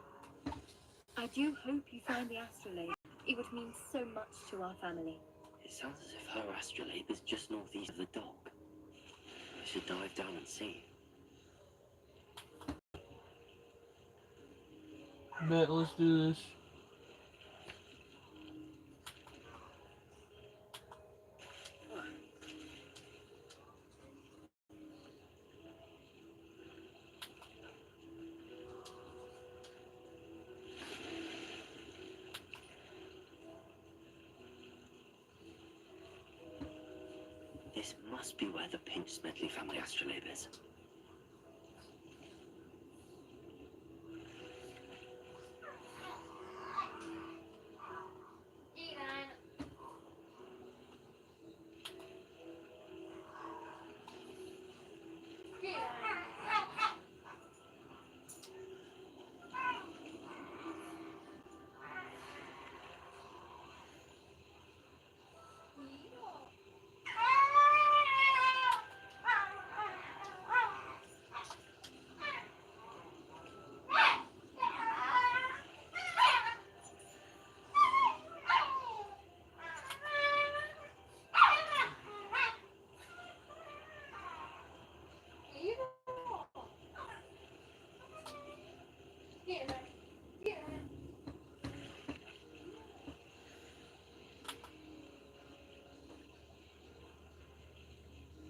I do hope you find the astrolabe. It would mean so much to our family. It sounds as if her astrolabe is just northeast of the dock. I should dive down and see. Bet, let's do this. This must be where the Pinch Smedley family astrolabe is.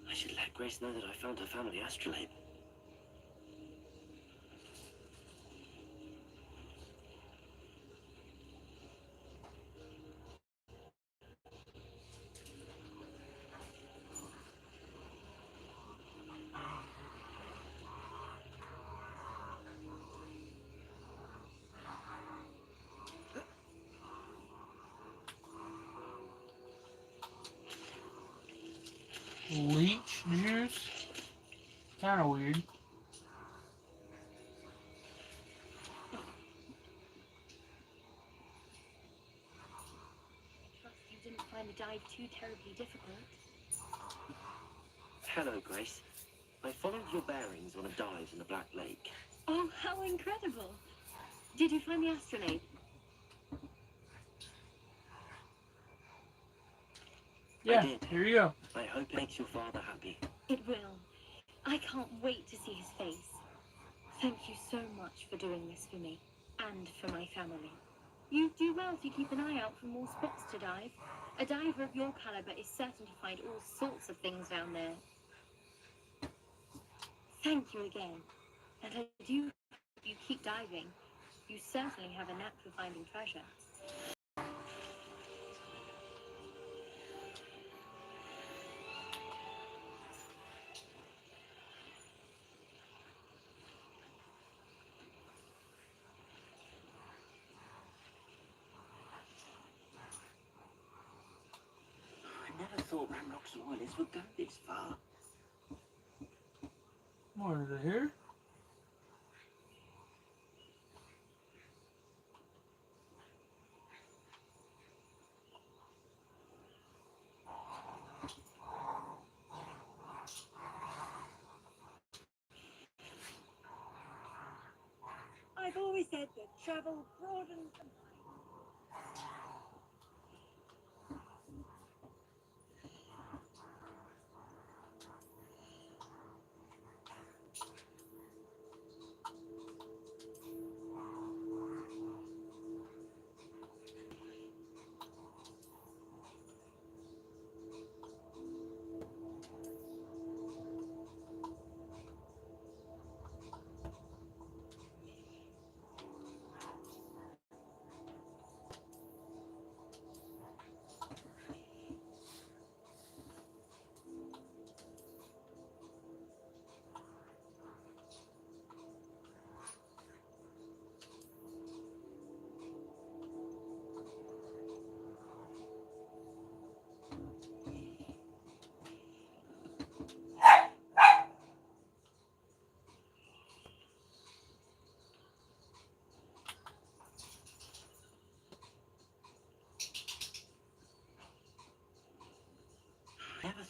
I should let Grace know that I found her family astrolabe. Leech juice? Kind of weird. I trust you didn't find the dive too terribly difficult. Hello, Grace. I followed your bearings on a dive in the Black Lake. Oh, how incredible! Did you find the astrolabe? Yeah, I did. here you go. I hope it makes your father happy. It will. I can't wait to see his face. Thank you so much for doing this for me and for my family. You do well to keep an eye out for more spots to dive. A diver of your caliber is certain to find all sorts of things down there. Thank you again. And I do hope you keep diving. You certainly have a knack for finding treasure. I never thought Ramrock's loyalists would go this far. What is it here? I've always said that travel broadens the mind.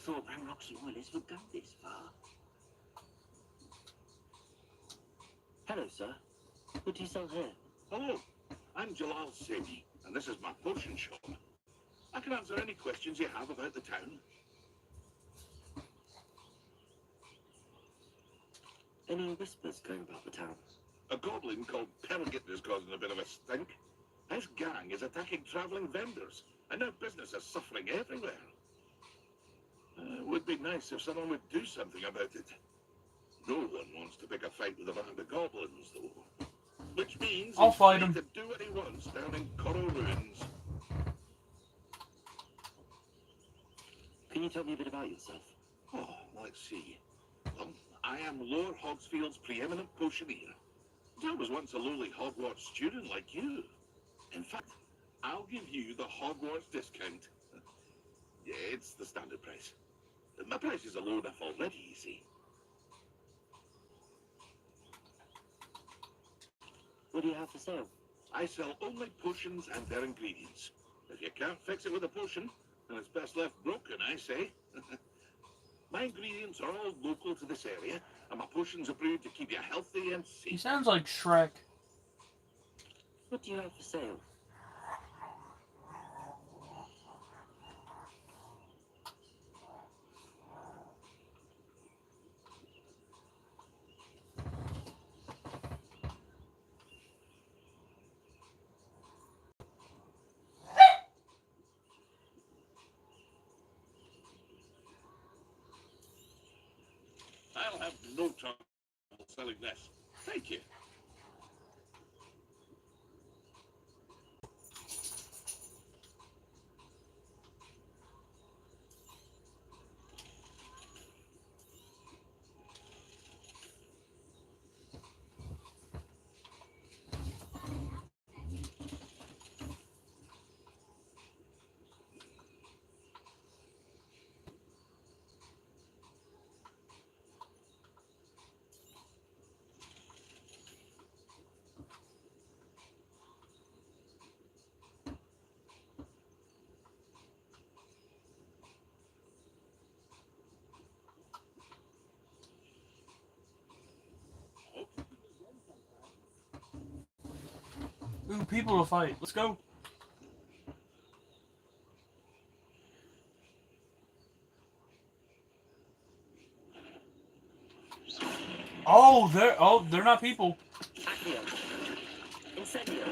thought Ranrock's loyalists would go this far. Hello, sir. What do you sell here? Hello, I'm Jalal Singh, and this is my potion shop. I can answer any questions you have about the town. Any whispers going about the town? A goblin called Pergit is causing a bit of a stink. His gang is attacking travelling vendors, and their business is suffering everywhere. It would be nice if someone would do something about it. No one wants to pick a fight with a band of goblins, though. Which means I'll he's fight free him. to do what he wants down in Coral Ruins. Can you tell me a bit about yourself? Oh, let's see. Well, I am Lord Hogsfield's preeminent potioneer. I was once a lowly Hogwarts student like you. In fact, I'll give you the Hogwarts discount. Yeah, it's the standard price. My prices are low enough already, you see. What do you have for sale? I sell only potions and their ingredients. If you can't fix it with a potion, then it's best left broken, I say. My ingredients are all local to this area, and my potions are brewed to keep you healthy and He safe. sounds like Shrek. What do you have for sale? I'll have no trouble selling this. Thank you. Ooh, people to fight. Let's go. They're not people. Accio. Incendio.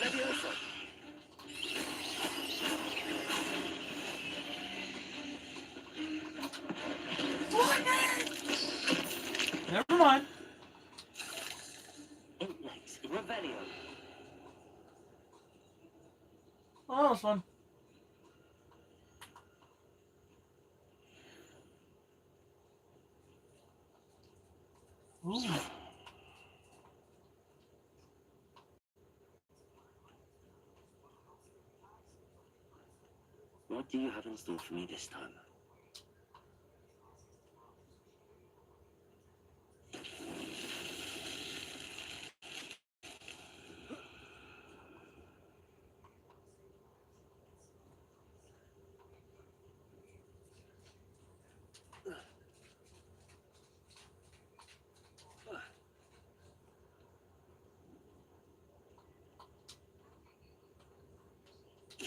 Levioso. Never mind. Intlex. Revelio. Oh, that was fun. Ooh. What do you have in store for me this time?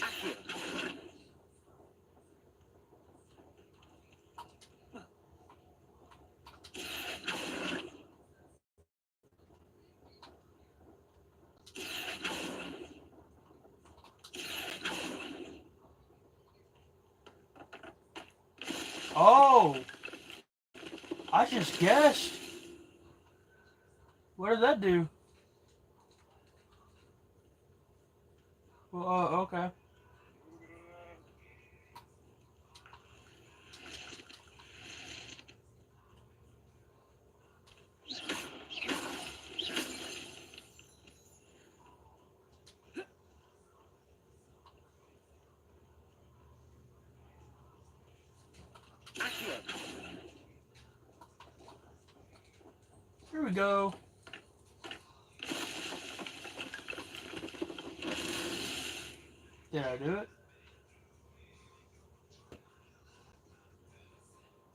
Accio. Oh, I just guessed. What did that do? Well, okay. Accio. Here we go. Did I do it?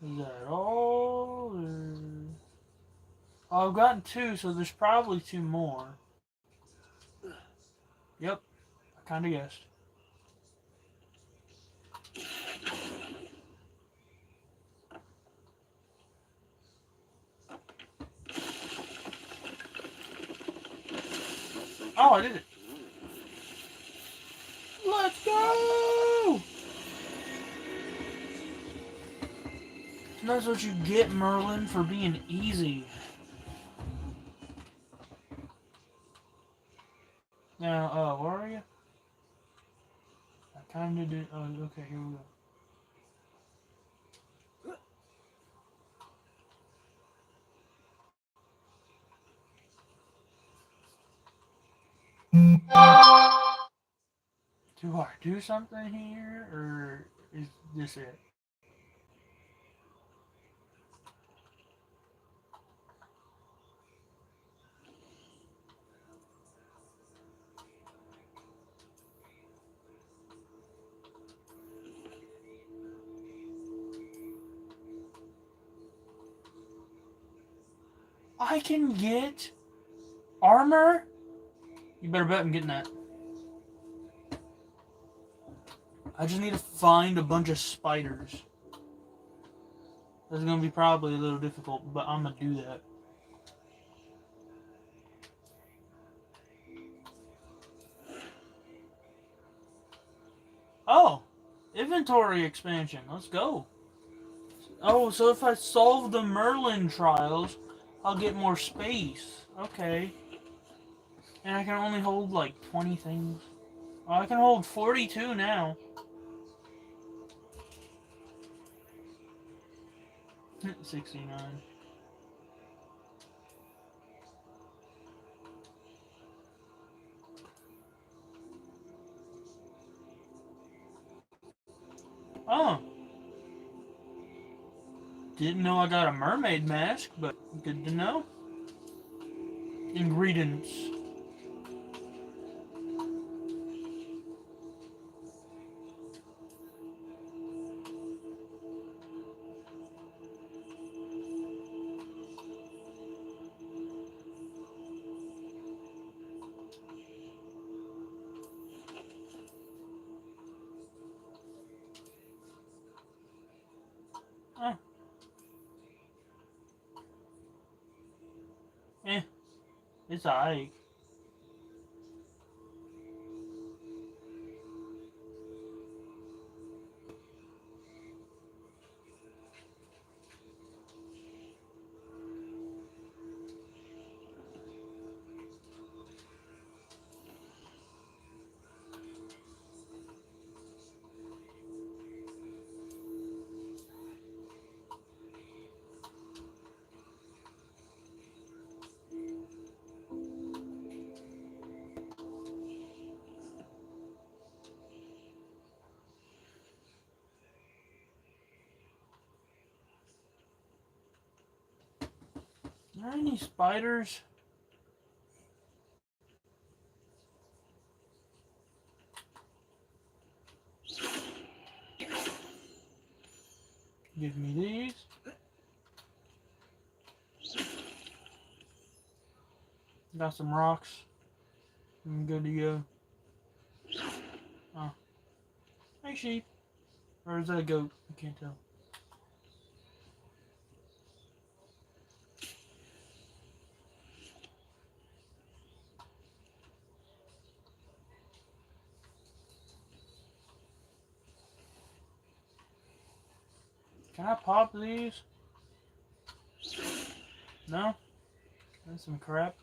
Is that all? Oh, I've gotten 2, so there's probably 2 more. Yep, I kind of guessed. Oh, I did it. Let's go! And that's what you get, Merlin, for being easy. Now, where are you? I kind of did. Oh, okay, here we go. Do I do something here, or is this it? I can get armor? You better bet I'm getting that. I just need to find a bunch of spiders. That's gonna be probably a little difficult, but I'm gonna do that. Oh! Inventory expansion. Let's go. Oh, so if I solve the Merlin trials, I'll get more space. Okay. And I can only hold like 20 things. Oh, I can hold 42 now. 69. Oh. Didn't know I got a mermaid mask, but good to know. Ingredients. Oh. It's alright. Are there any spiders? Give me these. Got some rocks. I'm good to go. Oh. Hey, sheep. Or is that a goat? I can't tell. Can I pop these? No? That's some crap.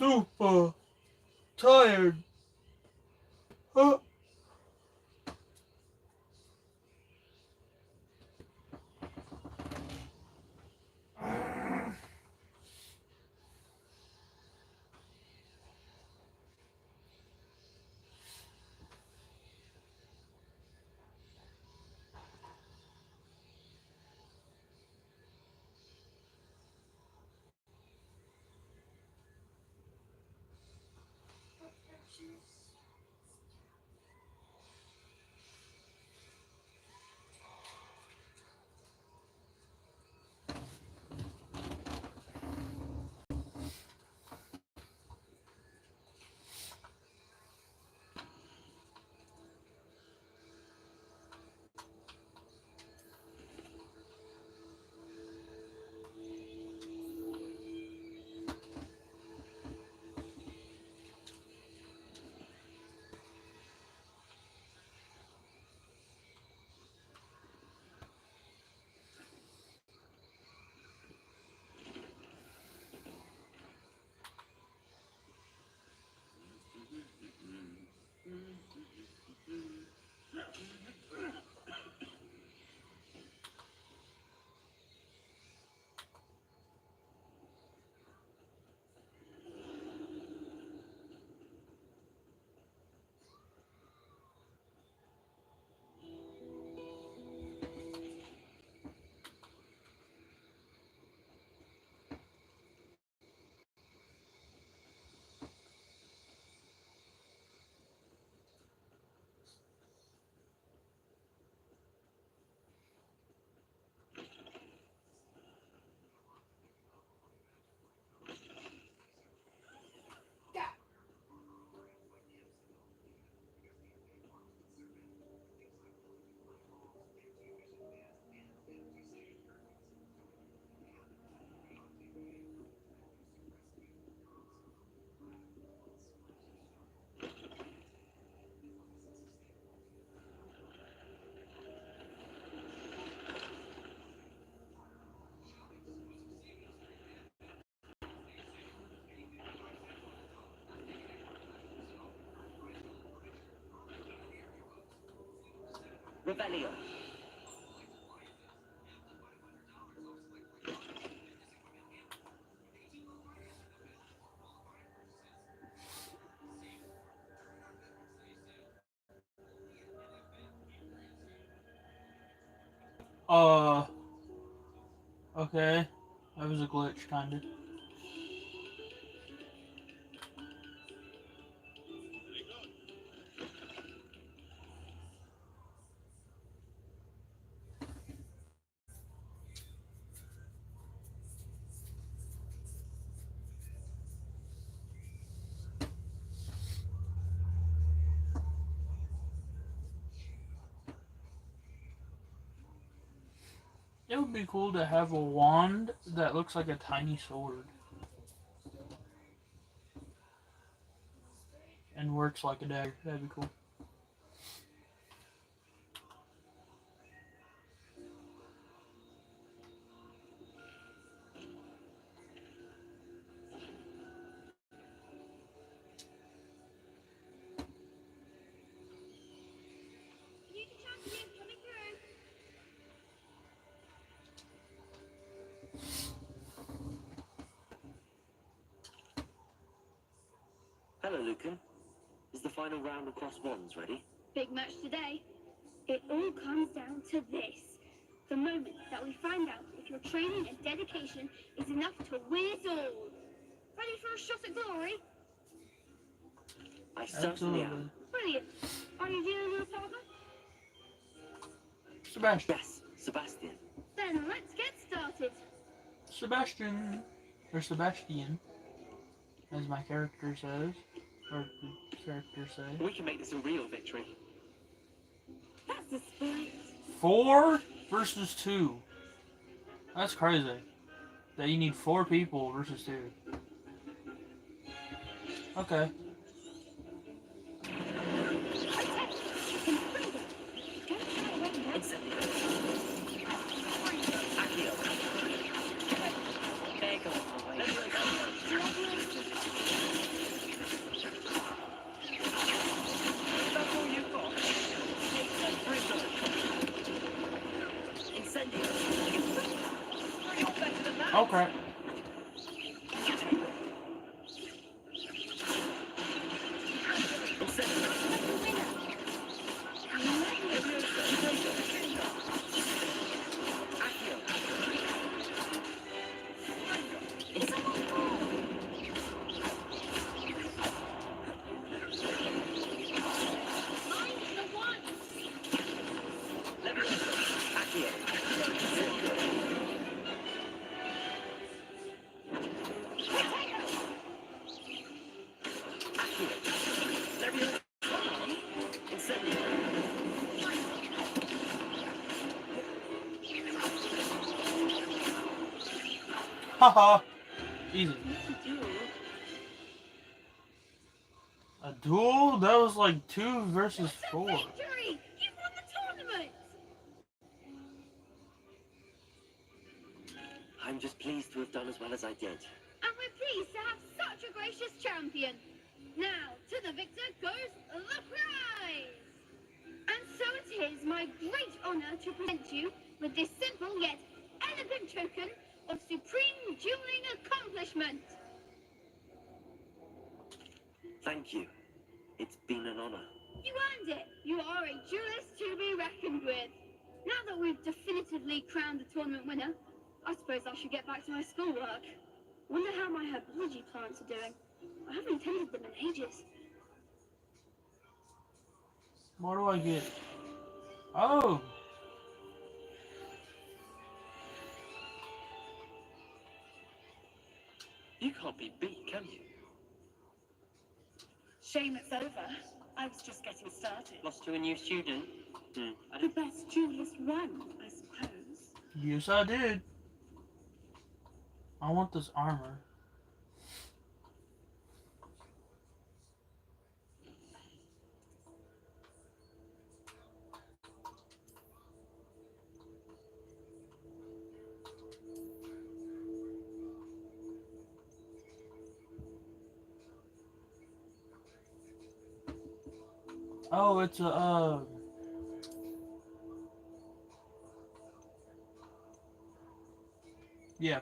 super tired. Uh, Rebellion. uh, okay. That was a glitch, kinda. It would be cool to have a wand that looks like a tiny sword. And works like a dagger. That'd be cool. You can champion coming through. Hello, Lucan. Is the final round across wands ready? Big match today. It all comes down to this. The moment that we find out if your training and dedication is enough to win it all. Ready for a shot at glory? I certainly Absolutely. am. Brilliant. Are you dealing with a partner? Sebastian. Yes, Sebastian. Then let's get started. Sebastian. Or Sebastian, as my character says. Or the character say. We can make this a real victory. That's the spirit. 4 versus 2. That's crazy. That you need 4 people versus 2. Okay. Incendio. Accio. There goes my way. Oh crap. Haha. Easy. A duel? That was like 2 versus 4. Victory! You've won the tournament! I'm just pleased to have done as well as I did. And we're pleased to have such a gracious champion. Now, to the victor goes the prize! And so it is my great honour to present you with this simple yet elegant token of supreme dueling accomplishment. Thank you. It's been an honor. You earned it. You are a duelist to be reckoned with. Now that we've definitively crowned the tournament winner, I suppose I should get back to my schoolwork. Wonder how my herbology plants are doing. I haven't tended them in ages. What do I get? Oh! You can't be beat, can you? Shame it's over. I was just getting started. Lost to a new student? The best duelist won, I suppose. Yes, I did. I want this armor. Oh, it's a, yeah.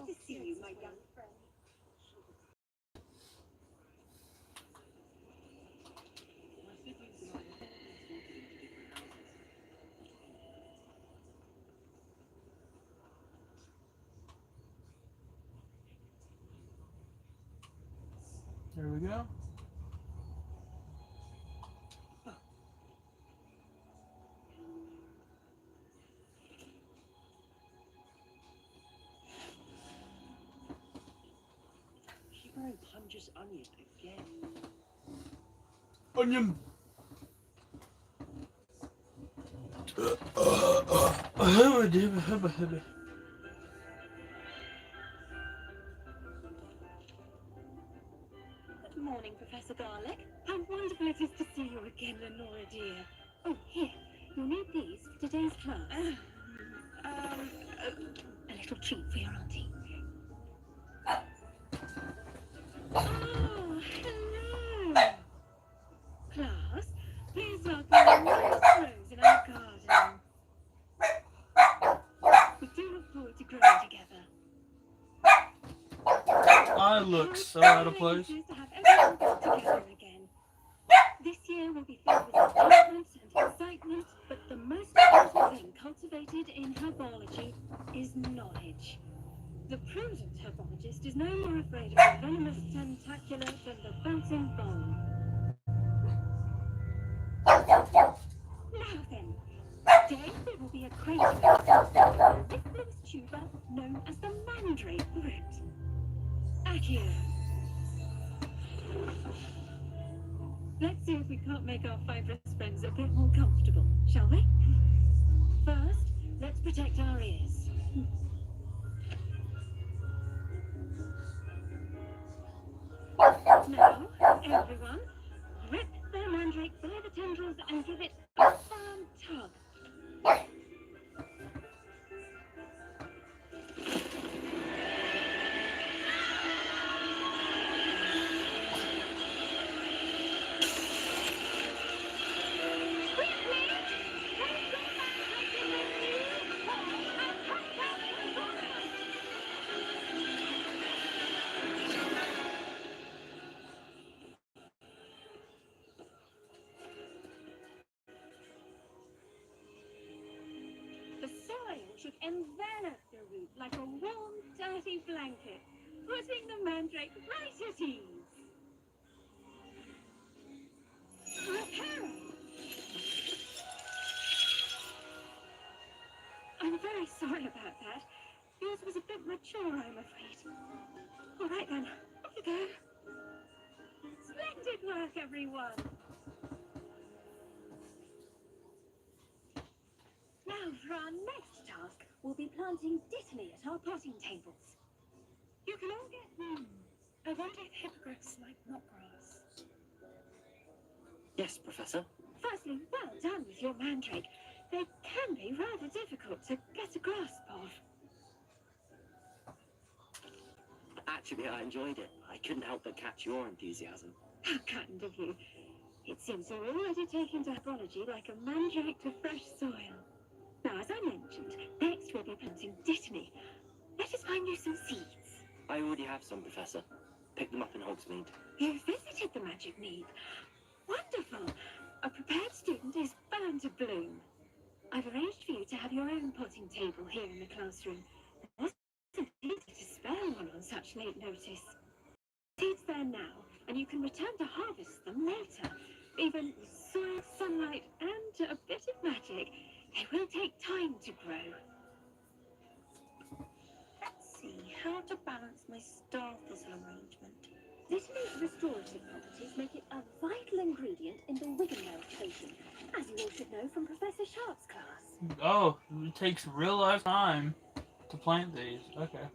to see you, my young friend. My siblings and I have all been sorted into different houses. There we go. Keep wearing Punch's onion again. Onion. Good morning, Professor Garlick. How wonderful it is to see you again, Lenora dear. Oh, here. You'll need these for today's class. A little treat for your auntie. Oh, hello. Class, please welcome the newest rose in our garden. We do look forward to growing together. I look so out of place. To have everyone back together again. This year will be filled with enchantment and excitement, but the most important thing cultivated in herbology is knowledge. The prudent herbologist is no more afraid of the venomous tentacula than the bouncing bone. Now then, today there will be a great ubiquitous tuber known as the mandrake root. Accio. Let's see if we can't make our fibrous friends a bit more comfortable, shall we? First, let's protect our ears. Now, everyone, grip the mandrake by the tendrils and give it a firm tug. The soil should envelop the root like a warm, dirty blanket, putting the mandrake right at ease. I'm very sorry about that. Yours was a bit mature, I'm afraid. All right then, off you go. Splendid work, everyone. Now for our next task, we'll be planting dittany at our potting tables. You can all get... I wonder if hippogriffs like knotgrass. Yes, Professor. Firstly, well done with your mandrake. They can be rather difficult to get a grasp of. Actually, I enjoyed it. I couldn't help but catch your enthusiasm. How kind of you. It seems you're already taking to herbology like a mandrake to fresh soil. Now, as I mentioned, next we'll be planting dittany. Let us find you some seeds. I already have some, Professor. Picked them up in Hogsmeade. You visited the magic mead. Wonderful. A prepared student is bound to bloom. I've arranged for you to have your own potting table here in the classroom. It wasn't easy to spare one on such late notice. Seeds there now, and you can return to harvest them later. Even with soil, sunlight, and a bit of magic, they will take time to grow. Let's see how to balance my star thistle arrangement. Dittany's restorative properties make it a vital ingredient in the Wiggenweld potion, as you all should know from Professor Sharp's class. Oh, it takes real life time to plant these. Okay.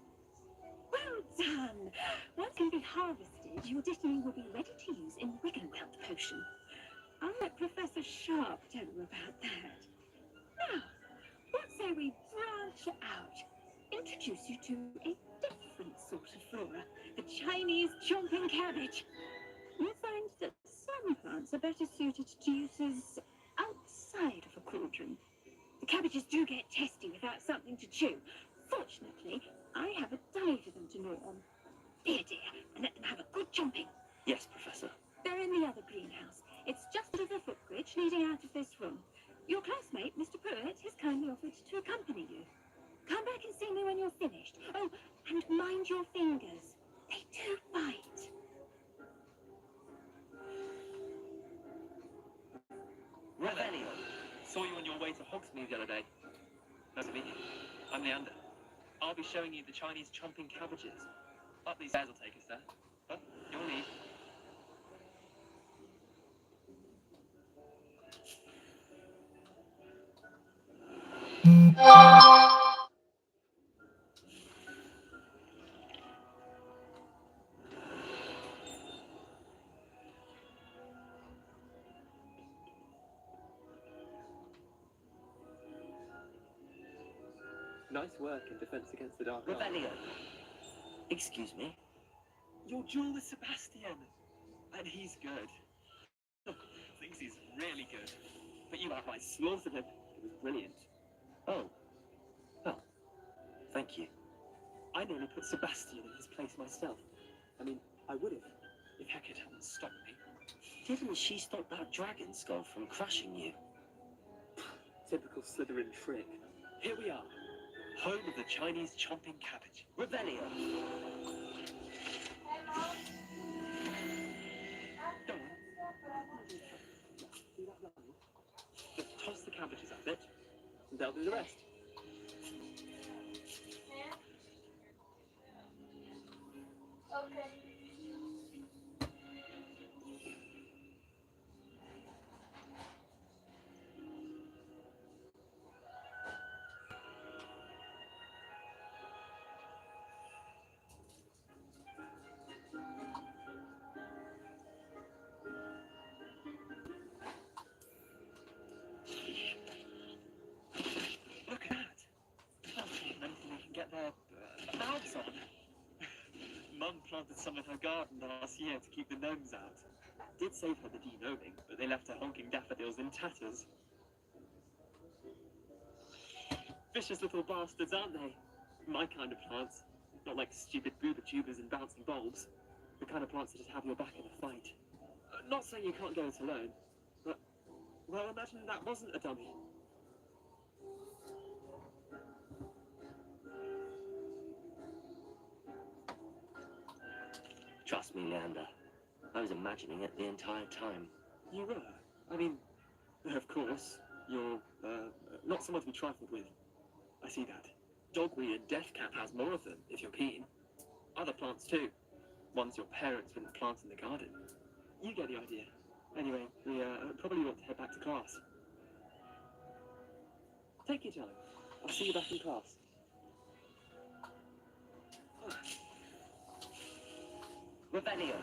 Well done! Once it can be harvested, your dittany will be ready to use in Wiggenweld potion. I'll let Professor Sharp tell you about that. Now, what say we branch out? Introduce you to a different sort of flora, the Chinese chomping cabbage. You'll find that some plants are better suited to uses outside of a cauldron. The cabbages do get testy without something to chew. Fortunately, I have a diving getting out of this room. Your classmate, Mr. Pruitt, has kindly offered to accompany you. Come back and see me when you're finished. Oh, and mind your fingers. They do bite. Revelio. Saw you on your way to Hogsmeade the other day. Nice to meet you. I'm Leander. I'll be showing you the Chinese chomping cabbages. Up these stairs will take us there. But your lead. Nice work in defense against the dark arts. Revelio. Excuse me? Your duel with Sebastian. And he's good. Thinks he's really good. But you outright slaughtered him. It was brilliant. Oh. Well, thank you. I nearly put Sebastian in his place myself. I mean, I would have, if Hecate hadn't stopped me. Didn't she stop that dragon skull from crushing you? Typical Slytherin trick. Here we are. Home of the Chinese chomping cabbage. Revelio. Go on. Just toss the cabbages at it, and they'll do the rest. Okay. Look at that. That's not even anything we can get their mouths on. Mum planted some in her garden last year to keep the gnomes out. Did save her the de-gnoming, but they left her honking daffodils in tatters. Vicious little bastards, aren't they? My kind of plants. Not like stupid booba tubers and bouncing bulbs. The kind of plants that just have your back in a fight. Not saying you can't go it alone, but, well, imagine that wasn't a dummy. Trust me, Leander. I was imagining it the entire time. You were? I mean, of course, you're, not someone to be trifled with. I see that. Dogweed and deathcap has more of them, if you're keen. Other plants too. Ones your parents wouldn't plant in the garden. You get the idea. Anyway, we probably ought to head back to class. Take your time. I'll see you back in class. Revelio.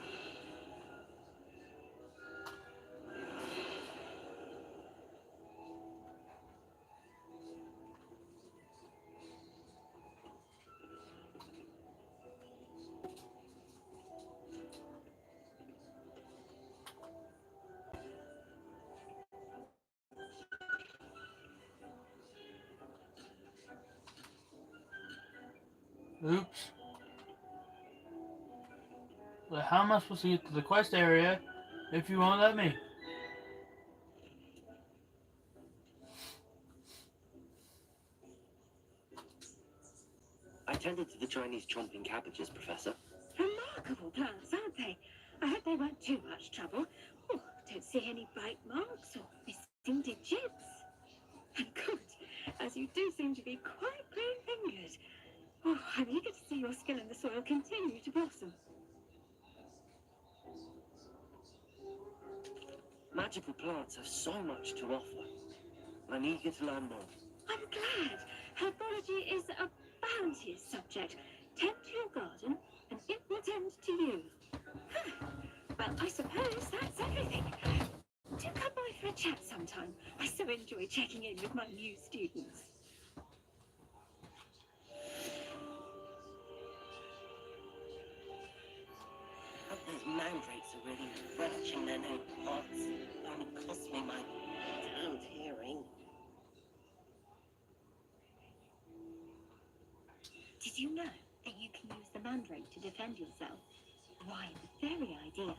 Oops. Well, how am I supposed to get to the quest area if you won't let me? I tended to the Chinese chomping cabbages, Professor. Remarkable plants, aren't they? I hope they weren't too much trouble. Oh, don't see any bite marks or missing digits. And good, as you do seem to be quite clean-fingered. Oh, I'm eager to see your skill in the soil continue to blossom. Magical plants have so much to offer. I'm eager to learn more. I'm glad. Herbology is a bounteous subject. Tend to your garden, and it will tend to you. Well, I suppose that's everything. Do come by for a chat sometime. I so enjoy checking in with my new students. Hope those mandrakes are really relishing their new pots. It only cost me my damned hearing. Did you know that you can use the mandrake to defend yourself? Why, the very idea.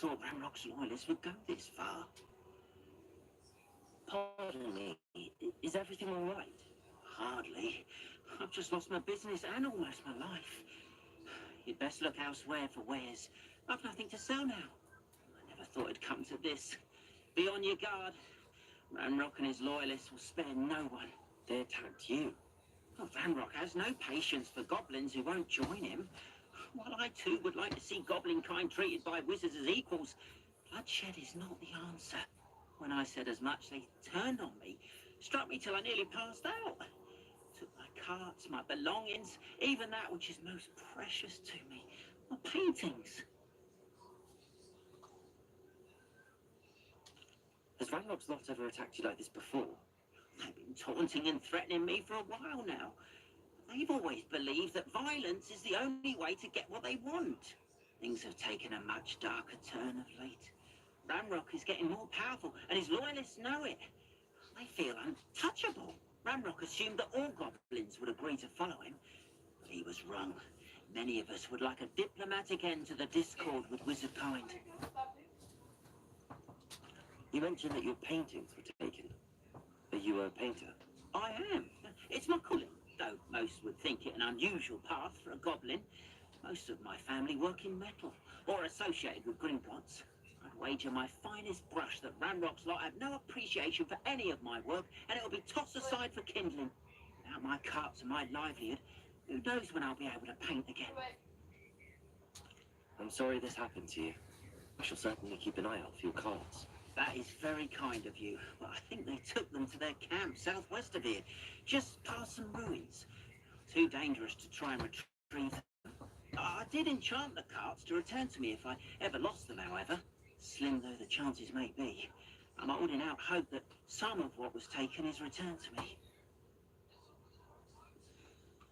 thought Ramrock's loyalists would go this far. Pardon me, is everything all right? Hardly. I've just lost my business and almost my life. You'd best look elsewhere for wares. I've nothing to sell now. I never thought it'd come to this. Be on your guard. Ranrock and his loyalists will spare no one. They attacked you. Well, Ranrock has no patience for goblins who won't join him. While I too would like to see goblin kind treated by wizards as equals, bloodshed is not the answer. When I said as much, they turned on me, struck me till I nearly passed out. Took my carts, my belongings, even that which is most precious to me, my paintings. Has Ranrock's lot ever attacked you like this before? They've been taunting and threatening me for a while now. They've always believed that violence is the only way to get what they want. Things have taken a much darker turn of late. Ranrock is getting more powerful, and his loyalists know it. They feel untouchable. Ranrock assumed that all goblins would agree to follow him, but he was wrong. Many of us would like a diplomatic end to the discord with wizard kind. You mentioned that your paintings were taken. Are you a painter? I am. It's my calling, though most would think it an unusual path for a goblin. Most of my family work in metal, or associated with Gringotts. I'd wager my finest brush that Ranrock's lot have no appreciation for any of my work, and it'll be tossed aside for kindling. Without my carts and my livelihood, who knows when I'll be able to paint again? I'm sorry this happened to you. I shall certainly keep an eye out for your cards. That is very kind of you, but I think they took them to their camp southwest of here, just past some ruins. Too dangerous to try and retrieve them. I did enchant the carts to return to me if I ever lost them, however. Slim though the chances may be, I'm holding out hope that some of what was taken is returned to me.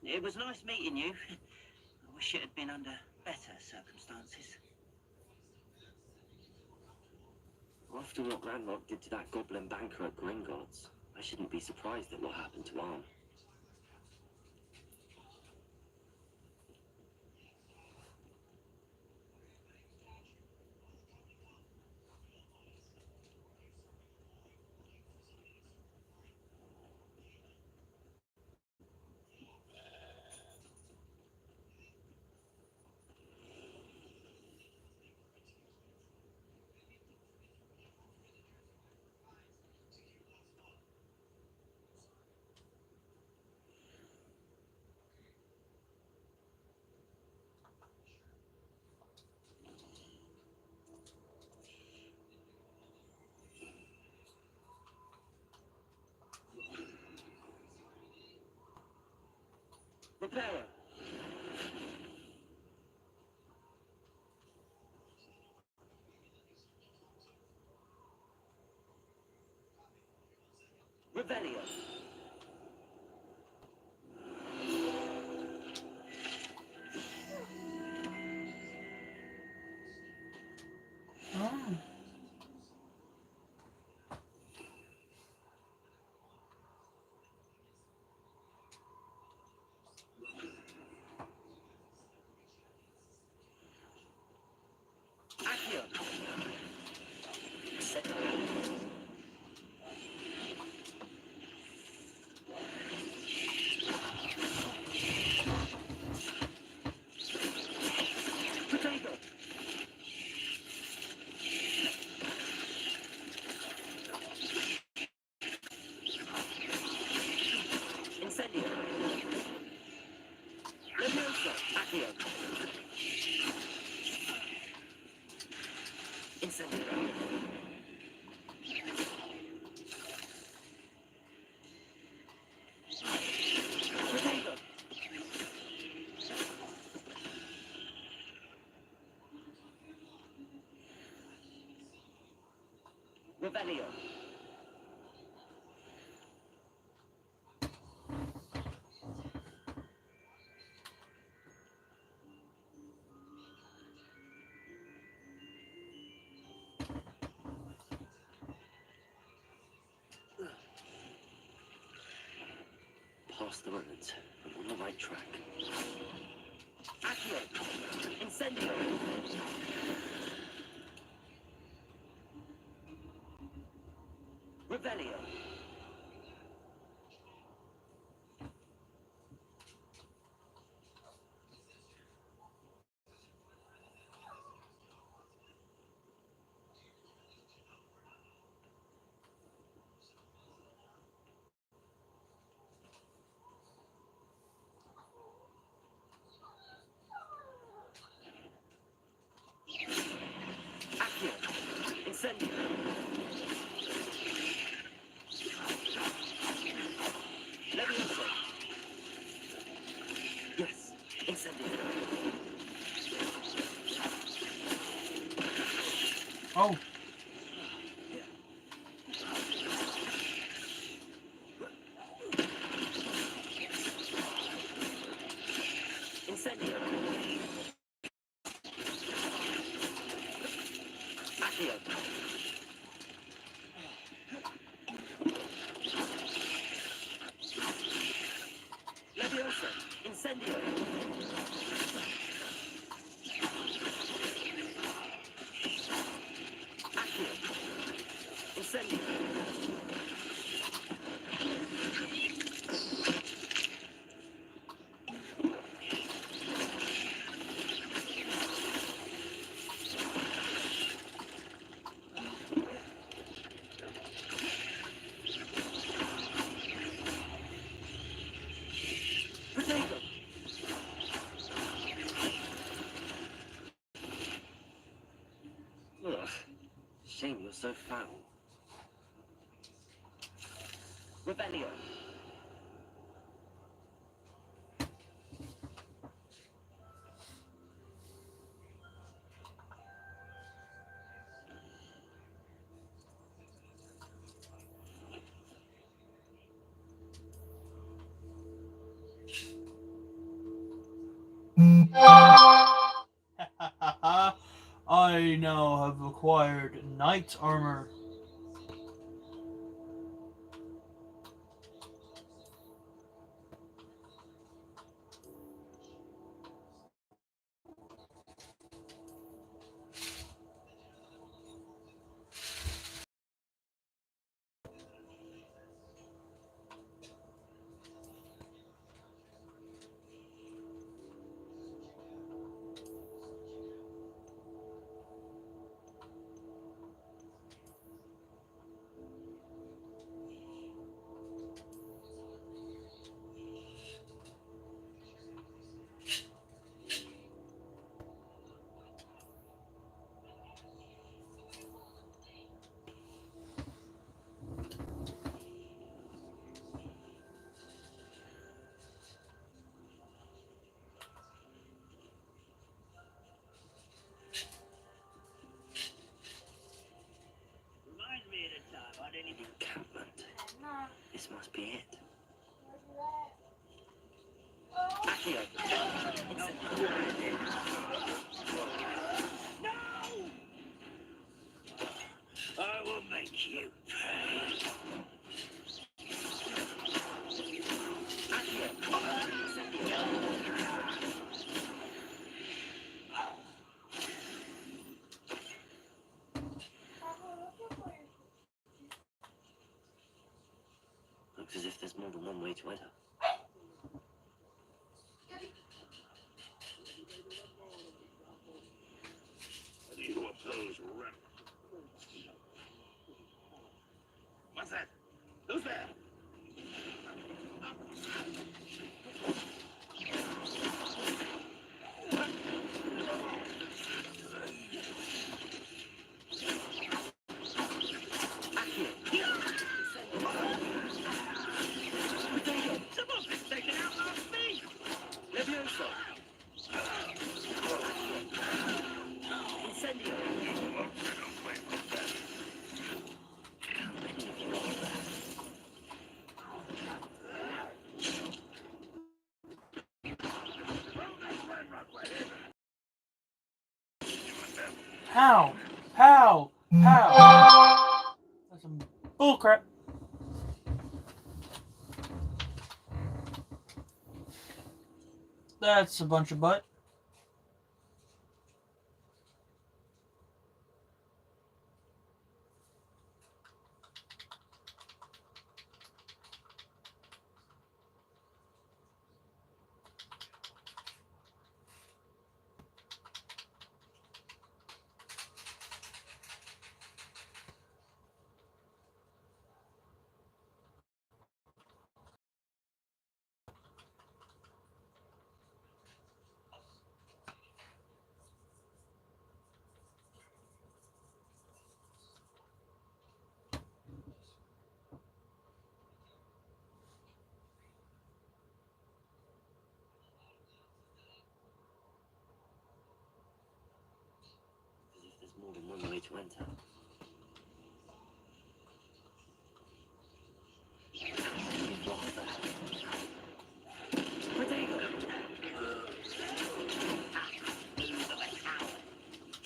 It was nice meeting you. I wish it had been under better circumstances. After what Ranrock did to that goblin banker at Gringotts, I shouldn't be surprised at what happened to Arn. Repairer! Revelio! Oh. Accio! Potato! Incendio! Leviosa! Accio! Incendio! Potato! Revelio! Past the ruins. I'm on the right track. Accio! Incendio! Revelio. Accio. Incendio. Levioso. Yes. Incendio. Oh. Incendio. Accio. Levioso. Incendio. Accio. Incendio. Potato. Ugh. Shame you're so foul. Rebellion. I now have acquired knight's armor. Reminds me of the time I didn't even... Encampment. This must be it. Accio. No! I will make you pay. Looks as if there's more than one way to enter. I need to oppose rep. What's that? Who's there? Someone's been taking out my feet! Levioso. Incendio. How many of you are there? How? How? How? That's some bullcrap. That's a bunch of butt. more than one way to enter.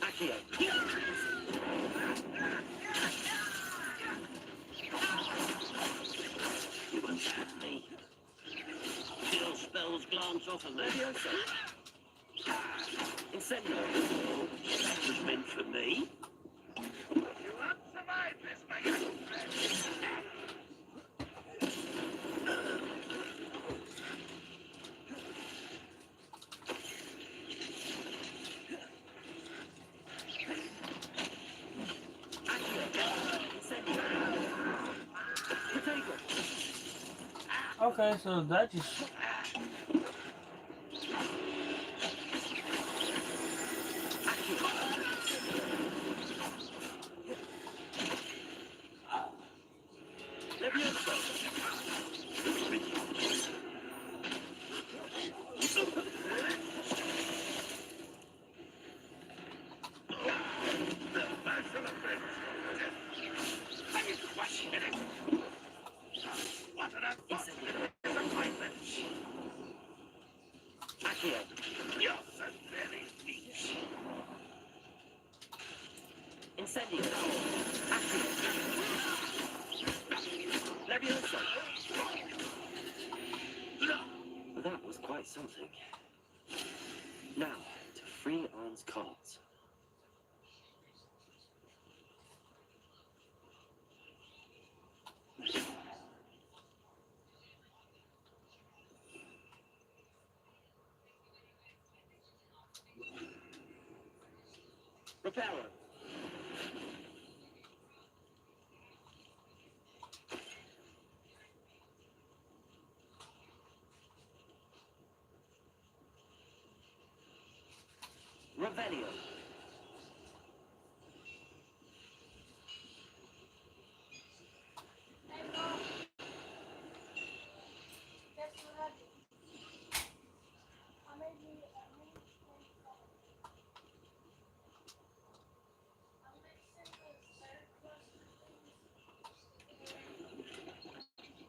Accio. You attack me. Chill spells glance off of Leviosa. Incendio. That was meant for me. You won't survive this, my young friend. Okay, so that just... You're so very weak. Incendio. Accio. Leviosa. That was quite something. Now, to free Arn's cards. Reparo. Revelio. Hey, Mom. Guess what I did? I made me I'm mixing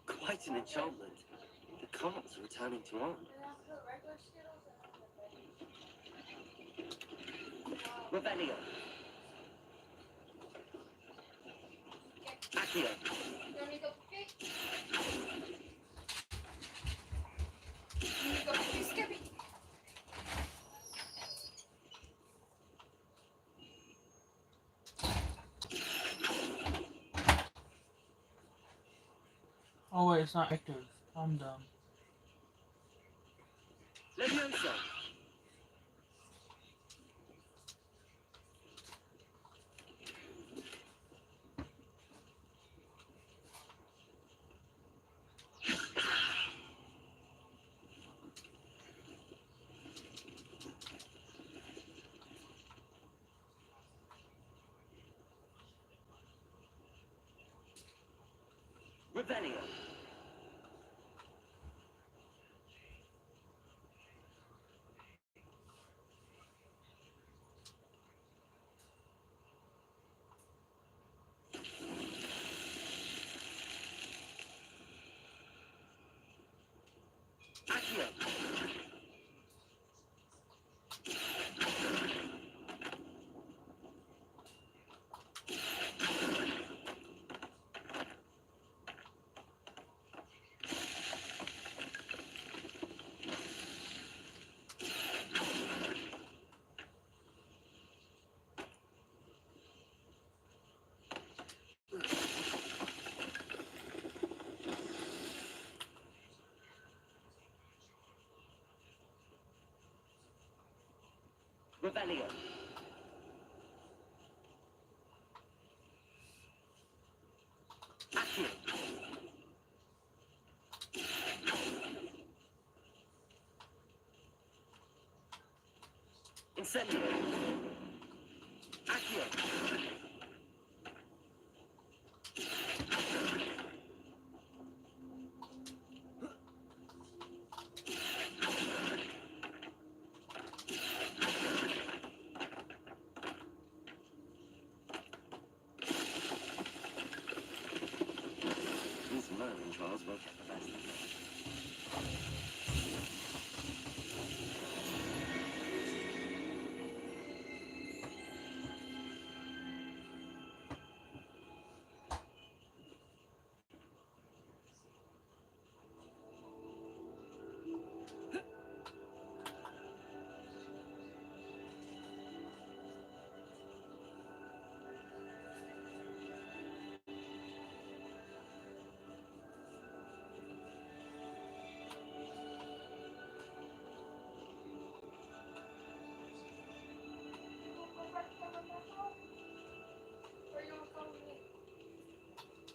the Quite an enchantment. The cards are returning to Arn. and I put regular Skittles and Revelio. Accio. you want me to go pick? You need to go pick Skippy. Oh wait, it's not active. I'm dumb. Leviosa. Revelio. Accio. Revelio. Accio. Incendio. Accio. Charles will check the best.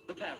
The parrot.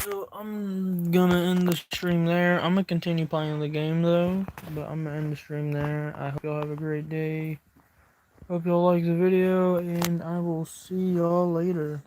So I'm gonna end the stream there. I'm gonna continue playing the game though, but I'm gonna end the stream there. I hope y'all have a great day. Hope y'all like the video, and I will see y'all later.